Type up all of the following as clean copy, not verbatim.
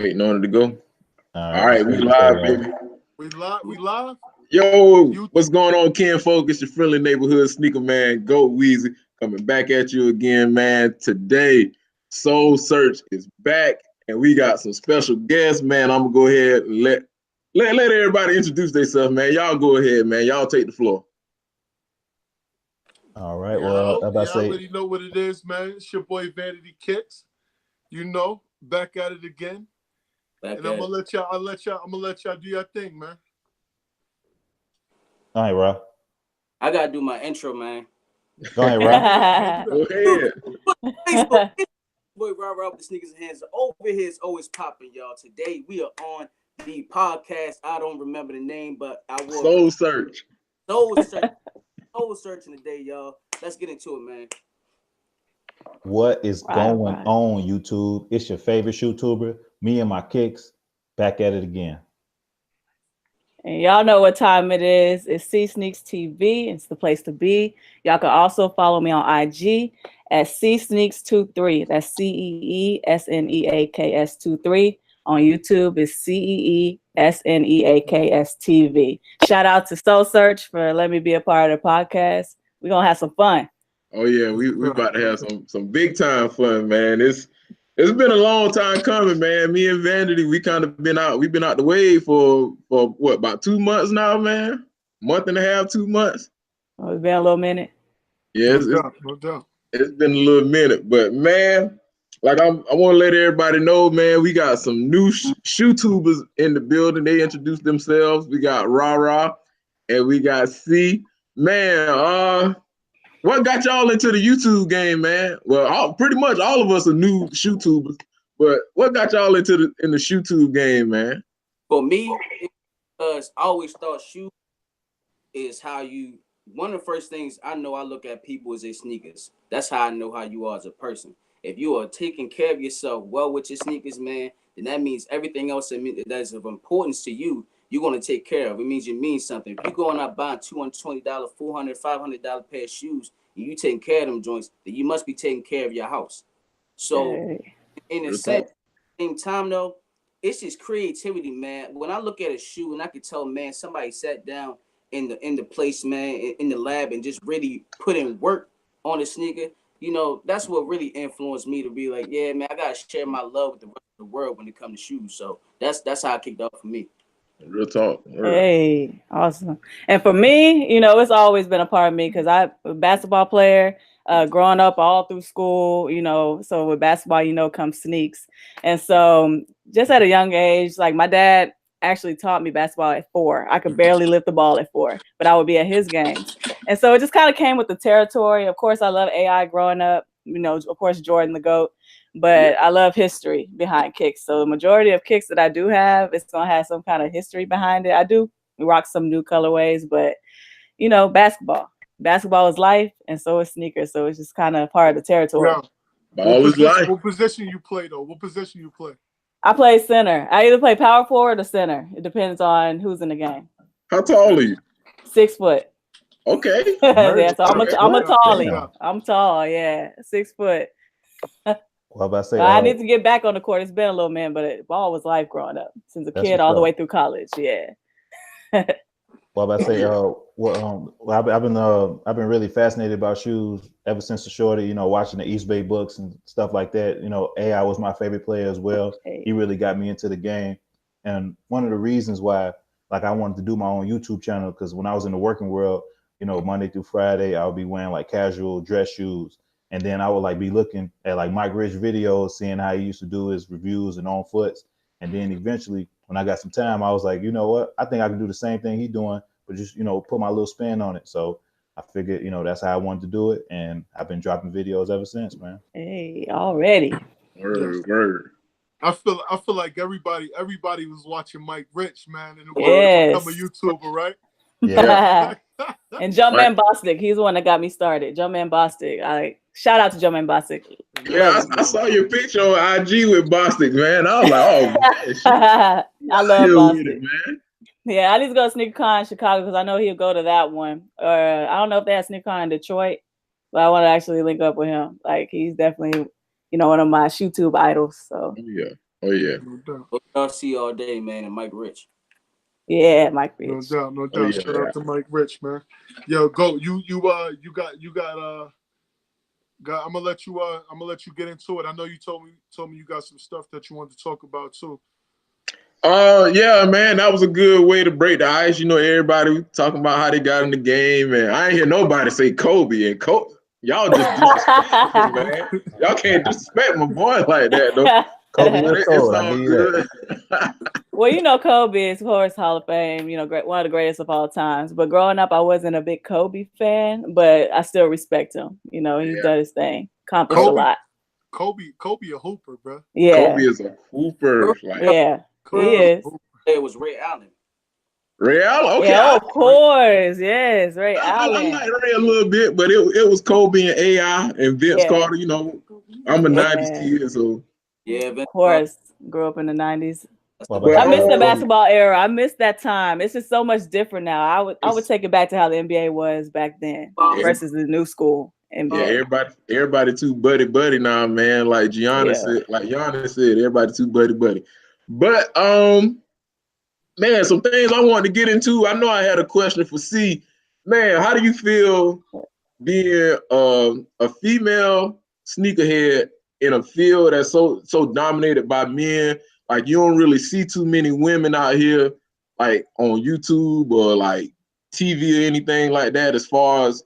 Waiting on it to go. All right, we we live, baby. We live. Yo, what's going on, Ken Focus, your friendly neighborhood sneaker man, Goatweezy, coming back at you again, man. Today, Soul Search is back, and we got some special guests, man. I'm gonna go ahead and let everybody introduce themselves, man. Y'all go ahead, man. Y'all take the floor. All right. Well, you already know what it is, man. It's your boy Vanity Kikz. You know, back at it again. And I'm gonna let y'all do your thing, man. All right, Rah. I gotta do my intro, man. Go ahead, Rah. Go ahead. Facebook, boy, Rah with the sneakers in hands. Over here is always popping, y'all. Today we are on the podcast. I don't remember the name, but I will. Soul Search. Soul searching today, y'all. Let's get into it, man. What is going on, YouTube? It's your favorite YouTuber, Menmykickz, back at it again. And y'all know what time it is. It's Ceesneakstv. It's the place to be. Y'all can also follow me on IG at Ceesneakstv. That's CEESNEAKS23. On YouTube, it's CEESNEAKS Shout out to Soul Search for letting me be a part of the podcast. We're going to have some fun. Oh, yeah, we about to have some big time fun, man. It's been a long time coming, man. Me and Vanity, we've been out the way for what, about 2 months now, man? Month and a half, 2 months. Oh, it's been a little minute. Yeah, no doubt. It's been a little minute, but man, like I want to let everybody know, man, we got some new shoe-tubers in the building. They introduced themselves. We got Rah and we got C. Man, what got y'all into the YouTube game, man? Well, pretty much all of us are new shoe-tubers, but what got y'all in the shoe-tube game, man? For me, because I always thought shoe is how you. One of the first things I know I look at people is their sneakers. That's how I know how you are as a person. If you are taking care of yourself well with your sneakers, man, then that means everything else that's of importance to you, you're going to take care of. It means you mean something. If you're going out buying $220, $400, $500 pair of shoes, and you taking care of them joints, then you must be taking care of your house. So, in a sense, at the same time, though, it's just creativity, man. When I look at a shoe and I can tell, man, somebody sat down in the place, man, in the lab and just really put in work on the sneaker, you know, that's what really influenced me to be like, yeah, man, I gotta share my love with the rest of the world when it comes to shoes. So that's how it kicked off for me. Real talk. Hey, awesome. And for me, you know, it's always been a part of me because I'm a basketball player, growing up all through school, you know, so with basketball, you know, comes sneaks. And so just at a young age, like my dad actually taught me basketball at 4. I could barely lift the ball at 4, but I would be at his games. And so it just kind of came with the territory. Of course, I love AI growing up, you know, of course, Jordan the GOAT, but I love history behind kicks. So the majority of kicks that I do have, it's going to have some kind of history behind it. I do rock some new colorways, but, you know, basketball is life, and so is sneakers. So it's just kind of part of the territory. Yeah. What position you play, though? What position you play? I play center. I either play power forward or center. It depends on who's in the game. How tall are you? 6 foot. Okay. Yeah, so I'm a tallie. I'm tall, yeah. 6 foot. Well, about to say, I need to get back on the court. It's been a little minute, but ball was life growing up since a kid all the way through college. Yeah. Well, about to say, I've been really fascinated about shoes ever since the shorty, you know, watching the East Bay books and stuff like that. You know, AI was my favorite player as well. He really got me into the game. And one of the reasons why, like, I wanted to do my own YouTube channel, because when I was in the working world, you know, Monday through Friday, I would be wearing like casual dress shoes. And then I would like be looking at like Mike Rich videos, seeing how he used to do his reviews and on foots. And then eventually, when I got some time, I was like, you know what? I think I can do the same thing he's doing, but just, you know, put my little spin on it. So I figured, you know, that's how I wanted to do it. And I've been dropping videos ever since, man. Hey, already. Word. I feel like everybody was watching Mike Rich, man, and wanted to become a YouTuber, right? Yeah. And Jumpman Stickers, he's the one that got me started. Jumpman Stickers. Shout out to Jumpman Stickers. Yeah, I saw your picture on IG with Stickers, man. I was like, oh, man, I love Stickers, man. Yeah, I need to go to SneakerCon in Chicago because I know he'll go to that one. Or I don't know if they have SneakerCon in Detroit, but I want to actually link up with him. Like, he's definitely, you know, one of my shoe tube idols. So yeah. Oh yeah. No doubt. See all day, man, and Mike Rich. Yeah, Mike Rich. No doubt, no doubt. Oh, yeah. Shout out to Mike Rich, man. Yo, go. You got. I'm gonna let you get into it. I know you told me you got some stuff that you wanted to talk about too. Yeah, man, that was a good way to break the ice. You know, everybody talking about how they got in the game, and I ain't hear nobody say Kobe. And Kobe, y'all just disrespectful, man. Y'all can't disrespect my boy like that, though. Kobe But is it's cold. all good. Well, you know, Kobe is, of course, Hall of Fame, you know, one of the greatest of all times. But growing up, I wasn't a big Kobe fan, but I still respect him. You know, he's done his thing, accomplished a lot. Kobe a hooper, bro. Yeah. Kobe is a hooper. Like, yeah, he is. It was Ray Allen. Ray Allen? Okay. Yeah, of course. Yes, Ray Allen. I like Ray a little bit, but it was Kobe and AI and Vince Carter. You know, I'm a 90s kid, so. Yeah, of course. Grew up in the 90s. But, I miss the basketball era. I miss that time. It's just so much different now. I would take it back to how the NBA was back then versus the new school NBA. Yeah, everybody too buddy now, man. Like Giannis said, everybody too buddy. But man, some things I wanted to get into. I know I had a question for C. Man, how do you feel being a female sneakerhead in a field that's so dominated by men? Like, you don't really see too many women out here, like on YouTube or like TV or anything like that. As far as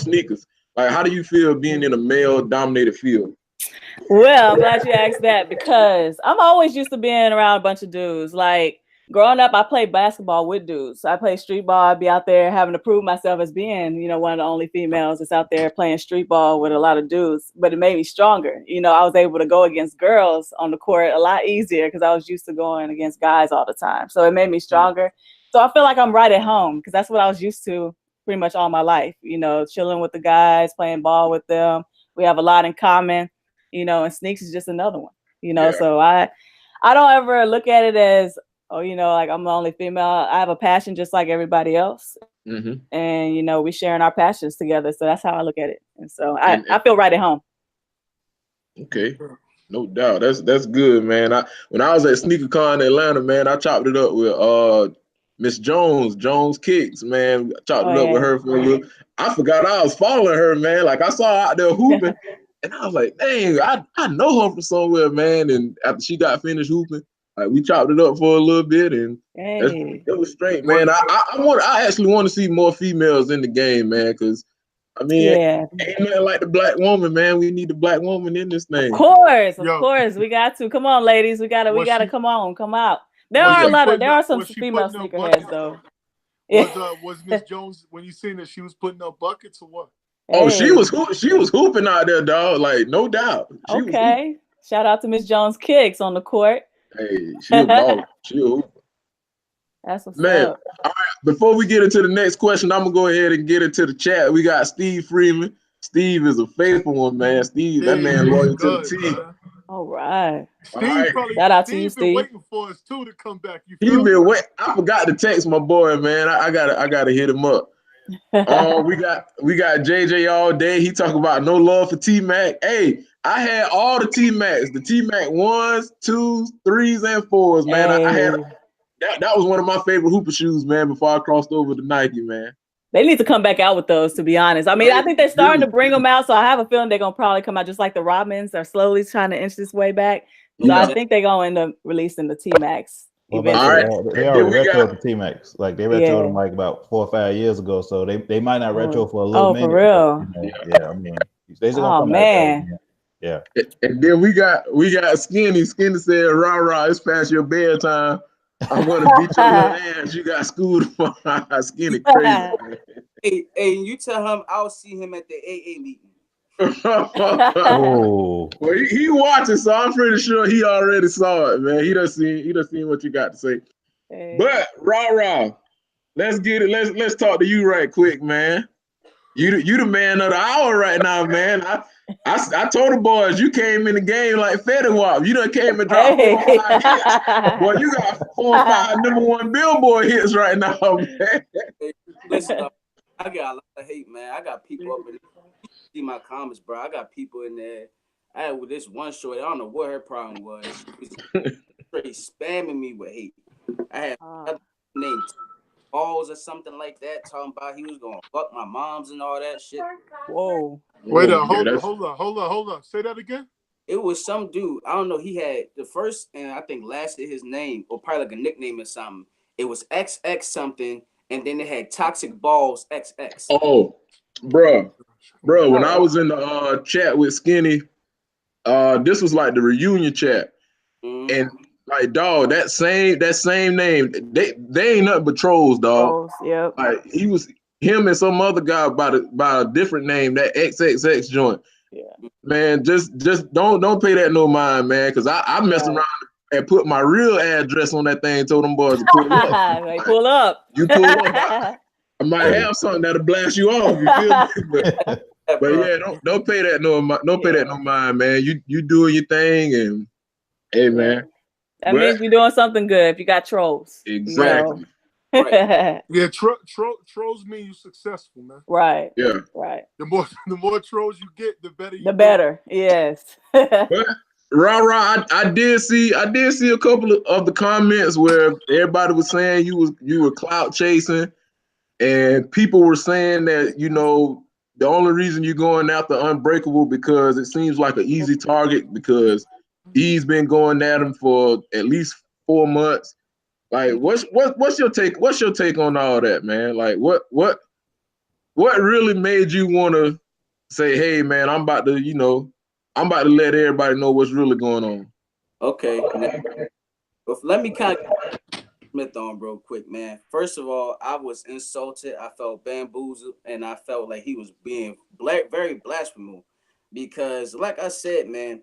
sneakers, like, how do you feel being in a male-dominated field? Well, I'm glad you asked that because I'm always used to being around a bunch of dudes. Like, growing up, I played basketball with dudes. I played street ball. I'd be out there having to prove myself as being, you know, one of the only females that's out there playing street ball with a lot of dudes. But it made me stronger. You know, I was able to go against girls on the court a lot easier because I was used to going against guys all the time. So it made me stronger. So I feel like I'm right at home because that's what I was used to pretty much all my life. You know, chilling with the guys, playing ball with them. We have a lot in common, you know, and sneaks is just another one, you know. So I don't ever look at it as, oh, you know, like I'm the only female. I have a passion just like everybody else. And, you know, we sharing our passions together. So that's how I look at it. And so I feel right at home. Okay. No doubt. That's good, man. When I was at SneakerCon in Atlanta, man, I chopped it up with Miss Jones Kicks, man. Chopped it up with her for a little. I forgot I was following her, man. Like, I saw her out there hooping. And I was like, dang, I know her from somewhere, man. And after she got finished hooping, like, we chopped it up for a little bit, and it was straight, man. I actually want to see more females in the game, man, because I mean, ain't nothing like the black woman, man. We need the black woman in this thing. Of course, we got to. Come on, ladies, we gotta come out. There are some female sneakerheads though. Was Miss Jones, when you seen that, she was putting up buckets or what? Oh, she was hooping out there, dog. Like, no doubt. Shout out to Miss Jones Kicks on the court. Hey, she a baller. She a hooper. That's what's up. All right, before we get into the next question, I'm gonna go ahead and get into the chat. We got Steve Freeman. Steve is a faithful one, man. Steve, that man loyal to the team. Man. All right. Shout out to you, Steve. Waiting for us too to come back. He been waiting. I forgot to text my boy, man. I gotta hit him up. We got JJ all day. He talking about no love for T-Mac. Hey, I had all the T-Macs, the T-Mac 1s, 2s, 3s, and 4s, man. I had that was one of my favorite hooper shoes, man, before I crossed over to Nike, man. They need to come back out with those, to be honest. I mean, I think they're starting to bring them out, so I have a feeling they're gonna probably come out just like the Rodmans are slowly trying to inch this way back. So I think they're gonna end up releasing the T-Macs. Well, they already retroed the T-Macs. Like, they retroed them like about 4 or 5 years ago, so they might not retro for a little minute. For real? But, you know, I mean, they just gonna come out. Yeah. And then we got Skinny. Skinny said, "Rah, it's past your bedtime. I want to beat your little ass. You got schooled for Skinny crazy." Hey, you tell him I'll see him at the AA meeting. Well, he watching, so I'm pretty sure he already saw it, man. He done seen what you got to say. But Rah, let's get it. Let's talk to you right quick, man. You the man of the hour right now, man. I told the boys you came in the game like Fetty Wap. You done came and dropped 4 or 5 hits. Boy, you got 4 or 5 #1 Billboard hits right now, man. Hey, listen, I got a lot of hate, man. I got people up in there. See my comments, bro. I got people in there. I had with this one shorty. I don't know what her problem was. She was straight spamming me with hate. I had another name Balls or something like that, talking about he was gonna fuck my moms and all that shit. Whoa. Wait up, hold on. Say that again. It was some dude. I don't know. He had the first and I think last of his name, or probably like a nickname or something. It was XX something, and then it had Toxic Balls XX. Oh, bro, when I was in the chat with Skinny, this was like the reunion chat, and like, dog, that same name, they ain't nothing but trolls, dog. Trolls, yep. Like him and some other guy by a different name, that XXX joint. Yeah. Man, just don't pay that no mind, man, because I messed around and put my real address on that thing, told them boys to pull up. Like, pull up. You pull up. I might have something that'll blast you off. You feel me? But yeah, don't pay that no mind, man. You doing your thing, and hey, man. That means you're doing something good if you got trolls. Exactly. You know? Right. Yeah, trolls mean you successful, man. Right. Yeah. Right. The more trolls you get, the better you The better. Yes. But Rah, I did see a couple of the comments where everybody was saying you were clout chasing, and people were saying that, you know, the only reason you're going after Unbreakable because it seems like an easy target because he's been going at him for at least 4 months. Like, what's your take? What's your take on all that, man? Like, what really made you want to say, hey, man, I'm about to let everybody know what's really going on? Okay. But let me kind of Smith on real quick, man. First of all, I was insulted. I felt bamboozled, and I felt like he was being very blasphemous because, like I said, man,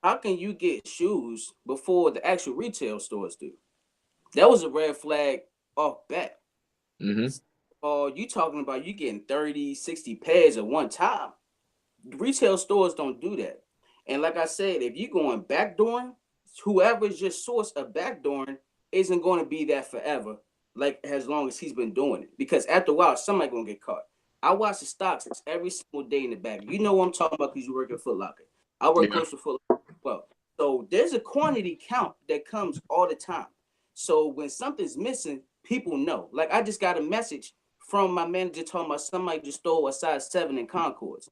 how can you get shoes before the actual retail stores do? That was a red flag off bat. You talking about you getting 30, 60 pairs at one time. Retail stores don't do that. And like I said, if you're going backdooring, whoever's your source of backdooring isn't going to be that forever, like as long as he's been doing it. Because after a while, somebody going to get caught. I watch the stocks every single day in the back. You know what I'm talking about because you work at Foot Locker. I work close to Foot Locker as well. So there's a quantity count that comes all the time. So when something's missing, people know. Like I just got a message from my manager talking about somebody just stole a size 7 in Concords.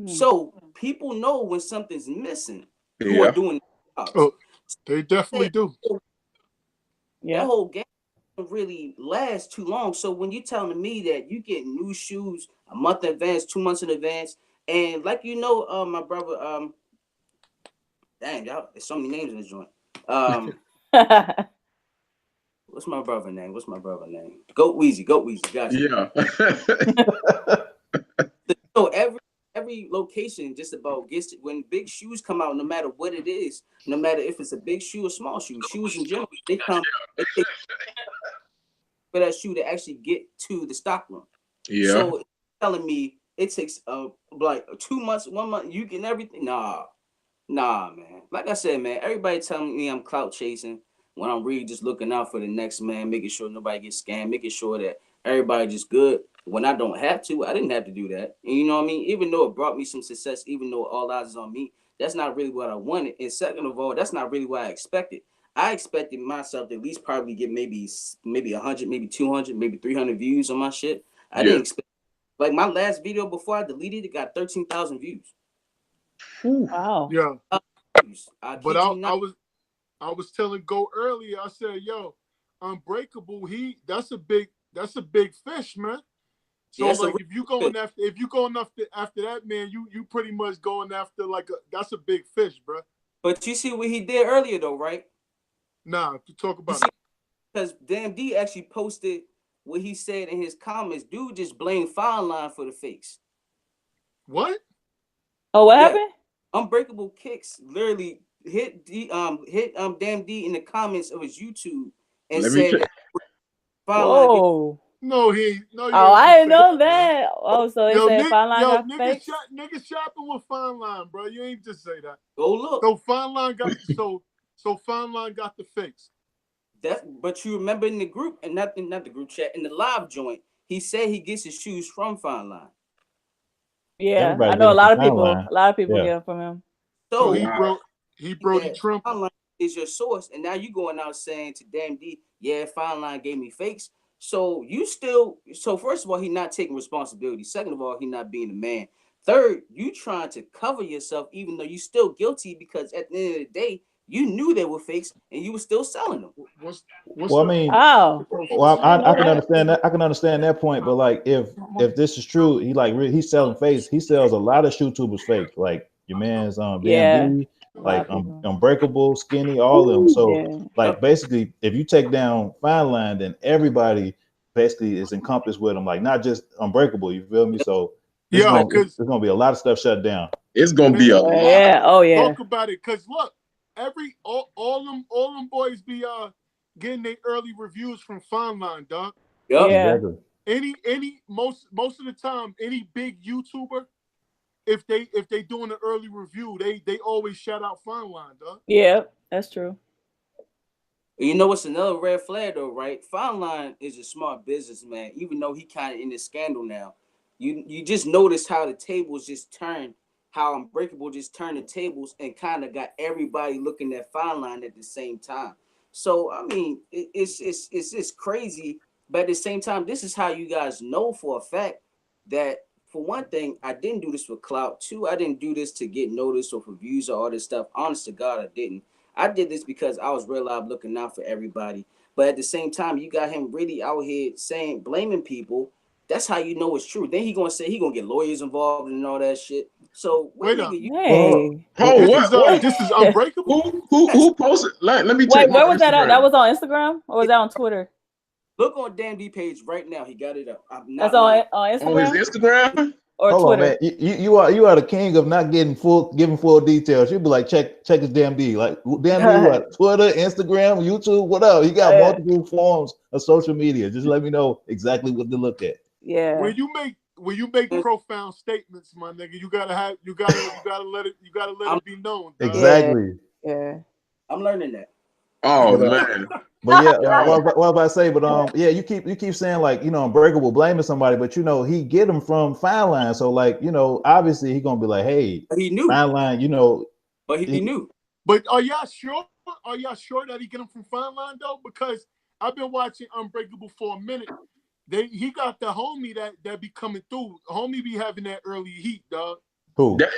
So people know when something's missing who are doing jobs. Oh, they definitely do. That whole game doesn't really last too long. So when you're telling me that you get new shoes a month in advance, 2 months in advance, and like you know, my brother, dang, y'all, there's so many names in this joint. What's my brother name? Goatweezy, gotcha. Yeah. So every location just about gets it. When big shoes come out, no matter what it is, no matter if it's a big shoe or small shoe, shoes in general, they come for that shoe to actually get to the stock room. Yeah. So it's telling me it takes like 2 months, 1 month, you get everything. Nah, man. Like I said, man, everybody telling me I'm clout chasing when I'm really just looking out for the next man, making sure nobody gets scammed, making sure that everybody just good. When I don't have to, I didn't have to do that. And you know what I mean? Even though it brought me some success, even though all eyes is on me, that's not really what I wanted. And second of all, that's not really what I expected. I expected myself to at least probably get maybe 100, maybe 200, maybe 300 views on my shit. I didn't expect. Like my last video before I deleted it got 13,000 views. Wow. Yeah. But I was telling Go earlier. I said, yo, Unbreakable. That's a big fish, man. So like if you going after that, man, you pretty much going after that's a big fish, bro. But you see what he did earlier though, right? Nah, to talk about it. Because Damn D actually posted what he said in his comments. Dude just blamed Fine Line for the fakes. What? Oh, what happened? Unbreakable Kicks literally hit Damn D in the comments of his YouTube and said that Fine Line. No, he no. Oh, I didn't know that. Oh, so they said Fine Line got fakes? Niggas shopping with Fine Line, bro. You ain't just say that. Go look. So Fine Line got so Fine Line got the fakes. But you remember in the group and not the group chat in the live joint, he said he gets his shoes from Fine Line. Yeah, Everybody I know getting a lot of from people. Timeline. A lot of people Yeah. get them from him. So So he Brody Trump. Fine Line is your source, and now you going out saying to Damn D, yeah, Fine Line gave me fakes. So you still, so first of all, he not taking responsibility. Second of all, he not being a man. Third, you trying to cover yourself, even though you still guilty, because at the end of the day, you knew they were fakes and you were still selling them. What's Well, I mean, Oh, well, I didn't know I can that. understand that. I can understand that point, but like, if this is true, he's selling fakes. He sells a lot of YouTubers fakes, like your man's Damn Yeah. D, A lot like of people. Unbreakable, Skinny, all of them. So Yeah. like, basically, if you take down Fine Line, then everybody basically is encompassed with them. Like, not just Unbreakable. You feel me? So there's Yo, gonna be a lot of stuff shut down. It's gonna be a lot. Yeah. Oh yeah. Talk about it, cause look, all them boys be getting their early reviews from Fine Line, dog. Yep. Yeah. Exactly. Most of the time, any big YouTuber, if they doing an early review, they always shout out Fine Line, dog. Yeah, that's true. You know what's another red flag though, right? Fine Line is a smart businessman, even though he kind of in this scandal now. You just notice how the tables just turned, how Unbreakable just turned the tables and kind of got everybody looking at Fine Line at the same time. So I mean, it's crazy, but at the same time, this is how you guys know for a fact that, for one thing, I didn't do this for clout. Two, I didn't do this to get noticed or for views or all this stuff. Honest to God, I didn't. I did this because I was real live looking out for everybody. But at the same time, you got him really out here saying, blaming people. That's how you know it's true. Then he gonna say he gonna get lawyers involved and all that shit. So Wait nigga, up. you Hey. This is Unbreakable. Who posted? Like, let me check. Wait, my where was that at? Instagram. That was on Instagram or was that on Twitter? look on Dan D page right now. He got it up. I'm not That's on lying. On his Instagram Instagram. or Hold Twitter. on, man. You are the king of not giving full details. You'd be like, check his Damn D. Like, Damn D, what? Twitter, Instagram, YouTube, whatever. He got multiple forms of social media. Just let me know exactly what to look at. Yeah. When you make profound statements, my nigga, you gotta let it be known. Dog. Exactly. Yeah. I'm learning that. Oh man. But yeah, what about I say? But yeah, you keep saying, like, Unbreakable blaming somebody, but he get them from Fine Line. So, like, obviously he gonna be like, hey, But he knew. Fine Line, But he knew. But are y'all sure? Are y'all sure that he get them from Fine Line though? Because I've been watching Unbreakable for a minute. He got the homie that be coming through. Homie be having that early heat, dog. Who? Look,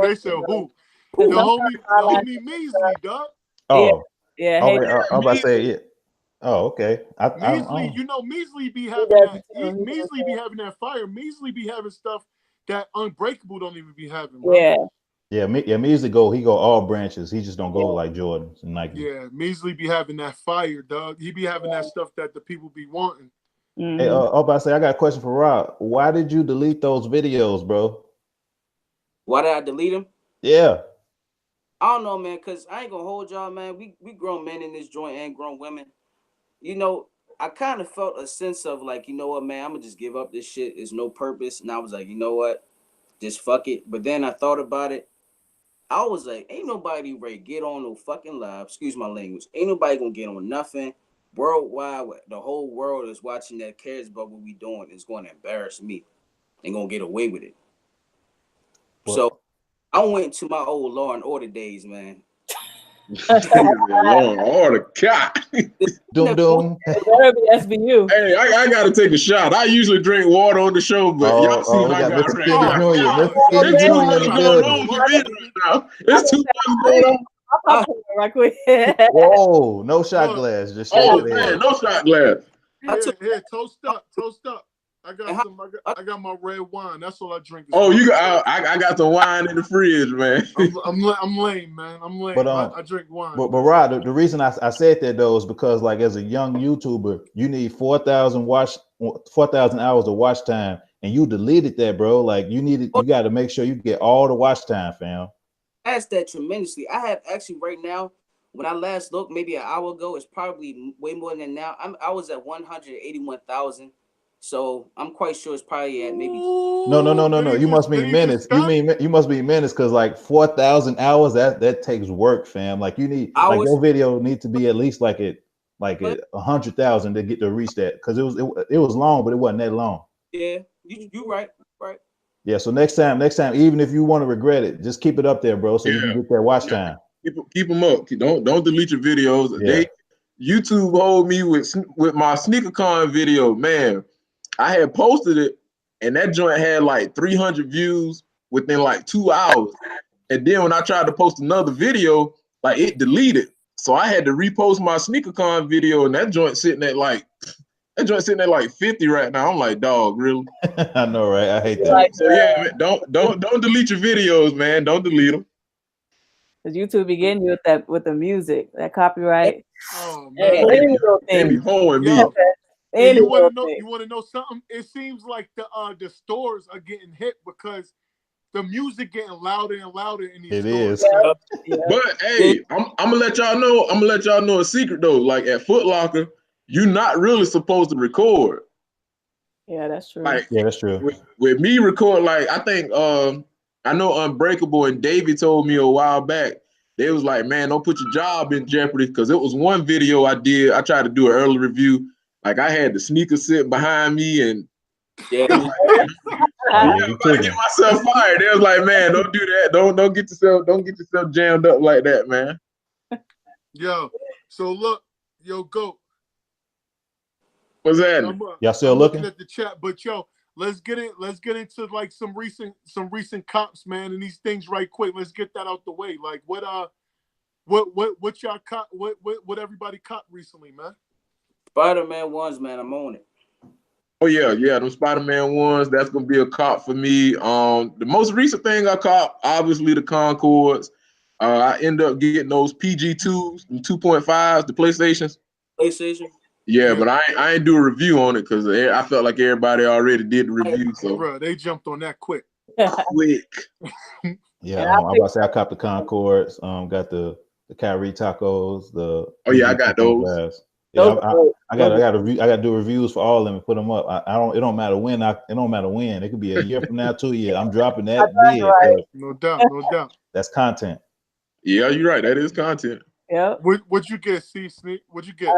they said who? The homie Measly, dog. Oh, yeah. I'm about to say it. Oh, okay. Measly, Measly be having that. Measly be having that fire. Measly be having stuff that Unbreakable don't even be having, bro. Yeah. Measly he go all branches. He just don't go like Jordans and Nike. Yeah, Measly be having that fire, dog. He be having that stuff that the people be wanting. Mm-hmm. Hey, I'm about to say, I got a question for Rob. Why did you delete those videos, bro? Why did I delete them? Yeah. I don't know, man, because I ain't gonna hold y'all, man. We grown men in this joint and grown women. I kind of felt a sense of like, you know what, man, I'm gonna just give up this shit. There's no purpose. And I was like, you know what? Just fuck it. But then I thought about it. I was like, ain't nobody ready to get on no fucking live. Excuse my language. Ain't nobody gonna get on nothing. Worldwide, the whole world is watching that, cares about what we doing. It's going to embarrass me. Ain't gonna get away with it. So I went to my old Law and Order days, man. Law and Order, God. Doom. Better be SVU. Hey, I gotta take a shot. I usually drink water on the show, but y'all see we got Mr. Skinny drink. Jr. Mr. Skinny Jr. in the building. It's too much going on. I'll pop right quick. Whoa, no shot glass. Just man, no shot glass. Here, toast up. I got my red wine. That's all I drink. Oh, I got the wine in the fridge, man. I'm lame, man. I'm lame. But, I drink wine. But Rod, the reason I said that though is because, like, as a young YouTuber, you need 4,000 hours of watch time, and you deleted that, bro. Like, you got to make sure you get all the watch time, fam. Asked that tremendously. I have actually right now, when I last looked, maybe an hour ago, it's probably way more than now. I was at 181,000. So I'm quite sure it's probably at maybe. No. You must be minutes. You must be minutes, because like 4,000 hours that takes work, fam. Like, you need like your video needs to be at least like 100,000 to get to reach that, because it was long, but it wasn't that long. Yeah, You right. Yeah. So next time, even if you want to regret it, just keep it up there, bro, so you can get that watch time. Keep them up. Don't delete your videos. Yeah. YouTube hold me with my SneakerCon video, man. I had posted it, and that joint had like 300 views within like 2 hours. And then when I tried to post another video, like it deleted. So I had to repost my SneakerCon video, and that joint sitting at like 50 right now. I'm like, dog, really? I know, right? I hate that. So yeah, man, don't delete your videos, man. Don't delete them. Because YouTube be getting you with the music, that copyright. Oh man, they be holding me. And you want to know something? It seems like the stores are getting hit because the music getting louder and louder in these stores. Yeah. But hey, I'm gonna let y'all know. I'm gonna let y'all know a secret though. Like at Foot Locker, you're not really supposed to record. Yeah, that's true. Like, yeah, that's true. With me record, like I think I know Unbreakable and Davey told me a while back. They was like, man, don't put your job in jeopardy, because it was one video I did. I tried to do an early review. Like I had the sneaker sit behind me, and I was about to get myself fired. They was like, man, don't do that. Don't get yourself jammed up like that, man. Yo, so look, Goat. What's that? Y'all still looking at the chat? But yo, let's get into like some recent cops, man, and these things right quick. Let's get that out the way. Like what y'all cop? What everybody cop recently, man? Spider-Man ones, man. I'm on it. Oh yeah, them Spider-Man ones. That's gonna be a cop for me. The most recent thing I cop, obviously the Concords. I end up getting those PG2s and 2.5s, the PlayStations. Yeah, but I ain't do a review on it because I felt like everybody already did the review. So bro, they jumped on that quick. Yeah, I'm about to say I copped the Concords. Got the Kyrie tacos. I got those. Yeah, I got to do reviews for all of them and put them up. It don't matter when. It could be a year from now, 2 years. I'm dropping that bid. Right. No doubt. That's content. Yeah, you're right. That is content. Yep. What'd you get, Ceesneak? What'd you get?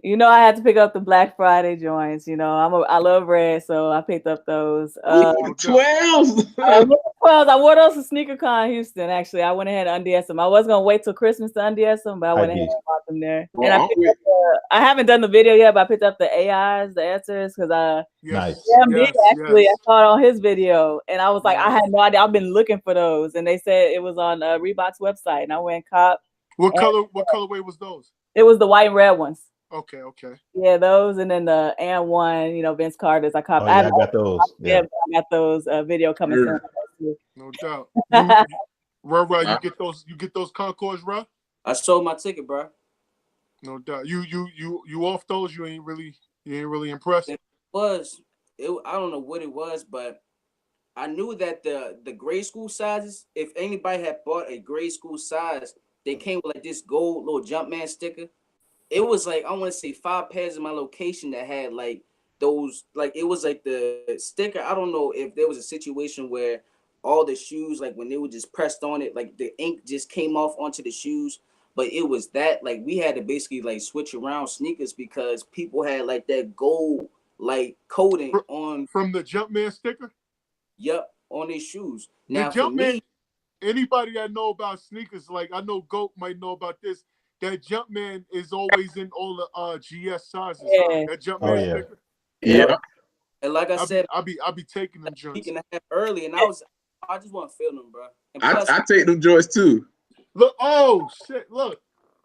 I had to pick up the Black Friday joints. I love red, so I picked up those. 12s. I wore those to SneakerCon Houston. Actually, I went ahead and unds them. I was gonna wait till Christmas to unds them, but I went ahead and bought them there. And I haven't done the video yet, but I picked up the AIs, the answers, because I saw it on his video, and I was like, I had no idea. I've been looking for those, and they said it was on Reebok's website, and I went and copped. What colorway was those? It was the white and red ones. Okay. Yeah, those, and then the and one, Vince Carter's. I copped. I got those. Yeah, I got those. Video coming soon. No doubt. Rah, you get those Concords, Rah? I sold my ticket, bro. No doubt. You off those? You ain't really impressed. I don't know what it was, but I knew that the grade school sizes, if anybody had bought a grade school size, they came with like this gold little Jumpman sticker. It was like, I want to say 5 pairs in my location that had like those, like it was like the sticker. I don't know if there was a situation where all the shoes, like when they were just pressed on it, like the ink just came off onto the shoes. But it was that, like we had to basically like switch around sneakers because people had like that gold like coating on from the Jumpman sticker. Yep, on their shoes. Now the Jumpman, anybody that know about sneakers, like I know Goat might know about this. That Jumpman is always in all the GS sizes. Yeah. That Jumpman sticker. Yeah. And like I said, I'll be taking them joints. Early, and I just want to feel them, bro. I take them joints too. Look, oh shit! Look,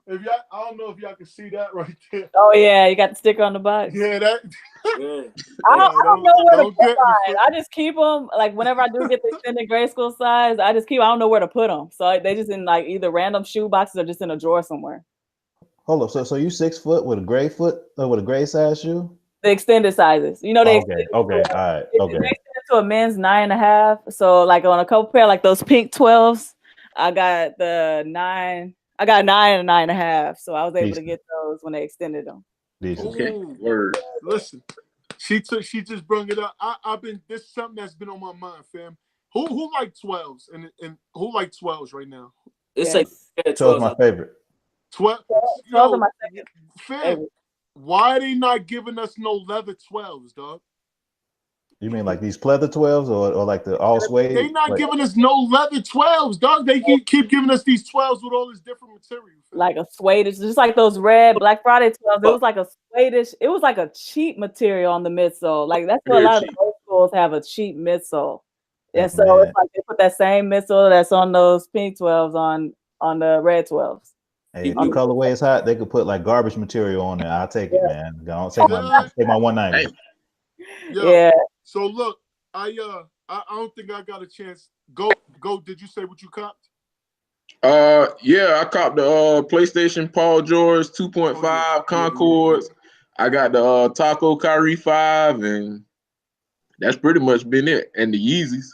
I don't know if y'all can see that right there. Oh yeah, you got the sticker on the box. Yeah, that. I don't know where to put mine. I just keep them. Like whenever I do get the extended grade school size, I don't know where to put them. So they just in like either random shoe boxes or just in a drawer somewhere. Hold up. So you 6 foot with a gray with a gray size shoe? The extended sizes. They okay. All right. Okay. They extended to a men's 9.5. So like on a couple pair, like those pink 12s, I got the 9. I got 9 and 9.5. So I was able to get those when they extended them. Okay. Word. Listen, she just brought it up. This is something that's been on my mind, fam. Who like 12s and who like 12s right now? It's like 12 is my favorite. 12 are my second. Fam, why are they not giving us no leather 12s, dog? You mean like these pleather 12s or like the all suede? They not like, giving us no leather 12s, dog. They keep giving us these 12s with all this different material. Like a suede-ish, just like those red Black Friday 12s. It was like a suede-ish. It was like a cheap material on the midsole. Like that's what a lot of the old schools have, a cheap midsole. And so it's like they put that same midsole that's on those pink 12s on the red 12s. Hey, if the colorway is hot, they could put like garbage material on there. I'll take it, man. Don't take my 190. Yeah. So look, I don't think I got a chance. Go. Did you say what you copped? Yeah, I copped the PlayStation Paul George 2.5 Concords. I got the Taco Kyrie 5, and that's pretty much been it. And the Yeezys.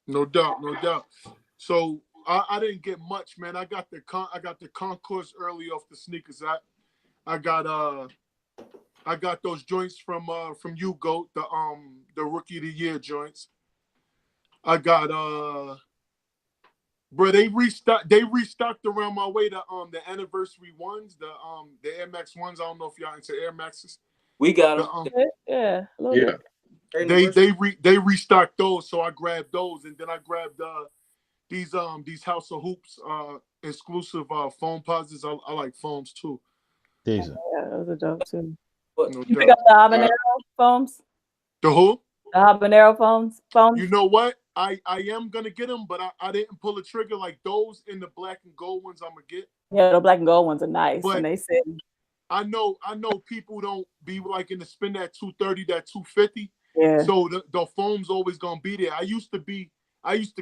No doubt. So I didn't get much, man. I got the Concourse early off the sneakers. I got those joints from you, Goat, the Rookie of the Year joints. I got bro, they restocked around my way the anniversary ones, the Air Max ones. I don't know if y'all into Air Maxes. We got them. Yeah. They restocked those, so I grabbed those, and then I grabbed these House of Hoops exclusive foam posits. I like foams too. Decent. Yeah, those are dope too. No you pick up the habanero foams? The who? The habanero foams? You know what? I am gonna get them, but I didn't pull a trigger like those in the black and gold ones. I'm gonna get. Yeah, the black and gold ones are nice, but and they said. I know people don't be like in the spin that 230, that 250. Yeah. So the foam's always gonna be there. I used to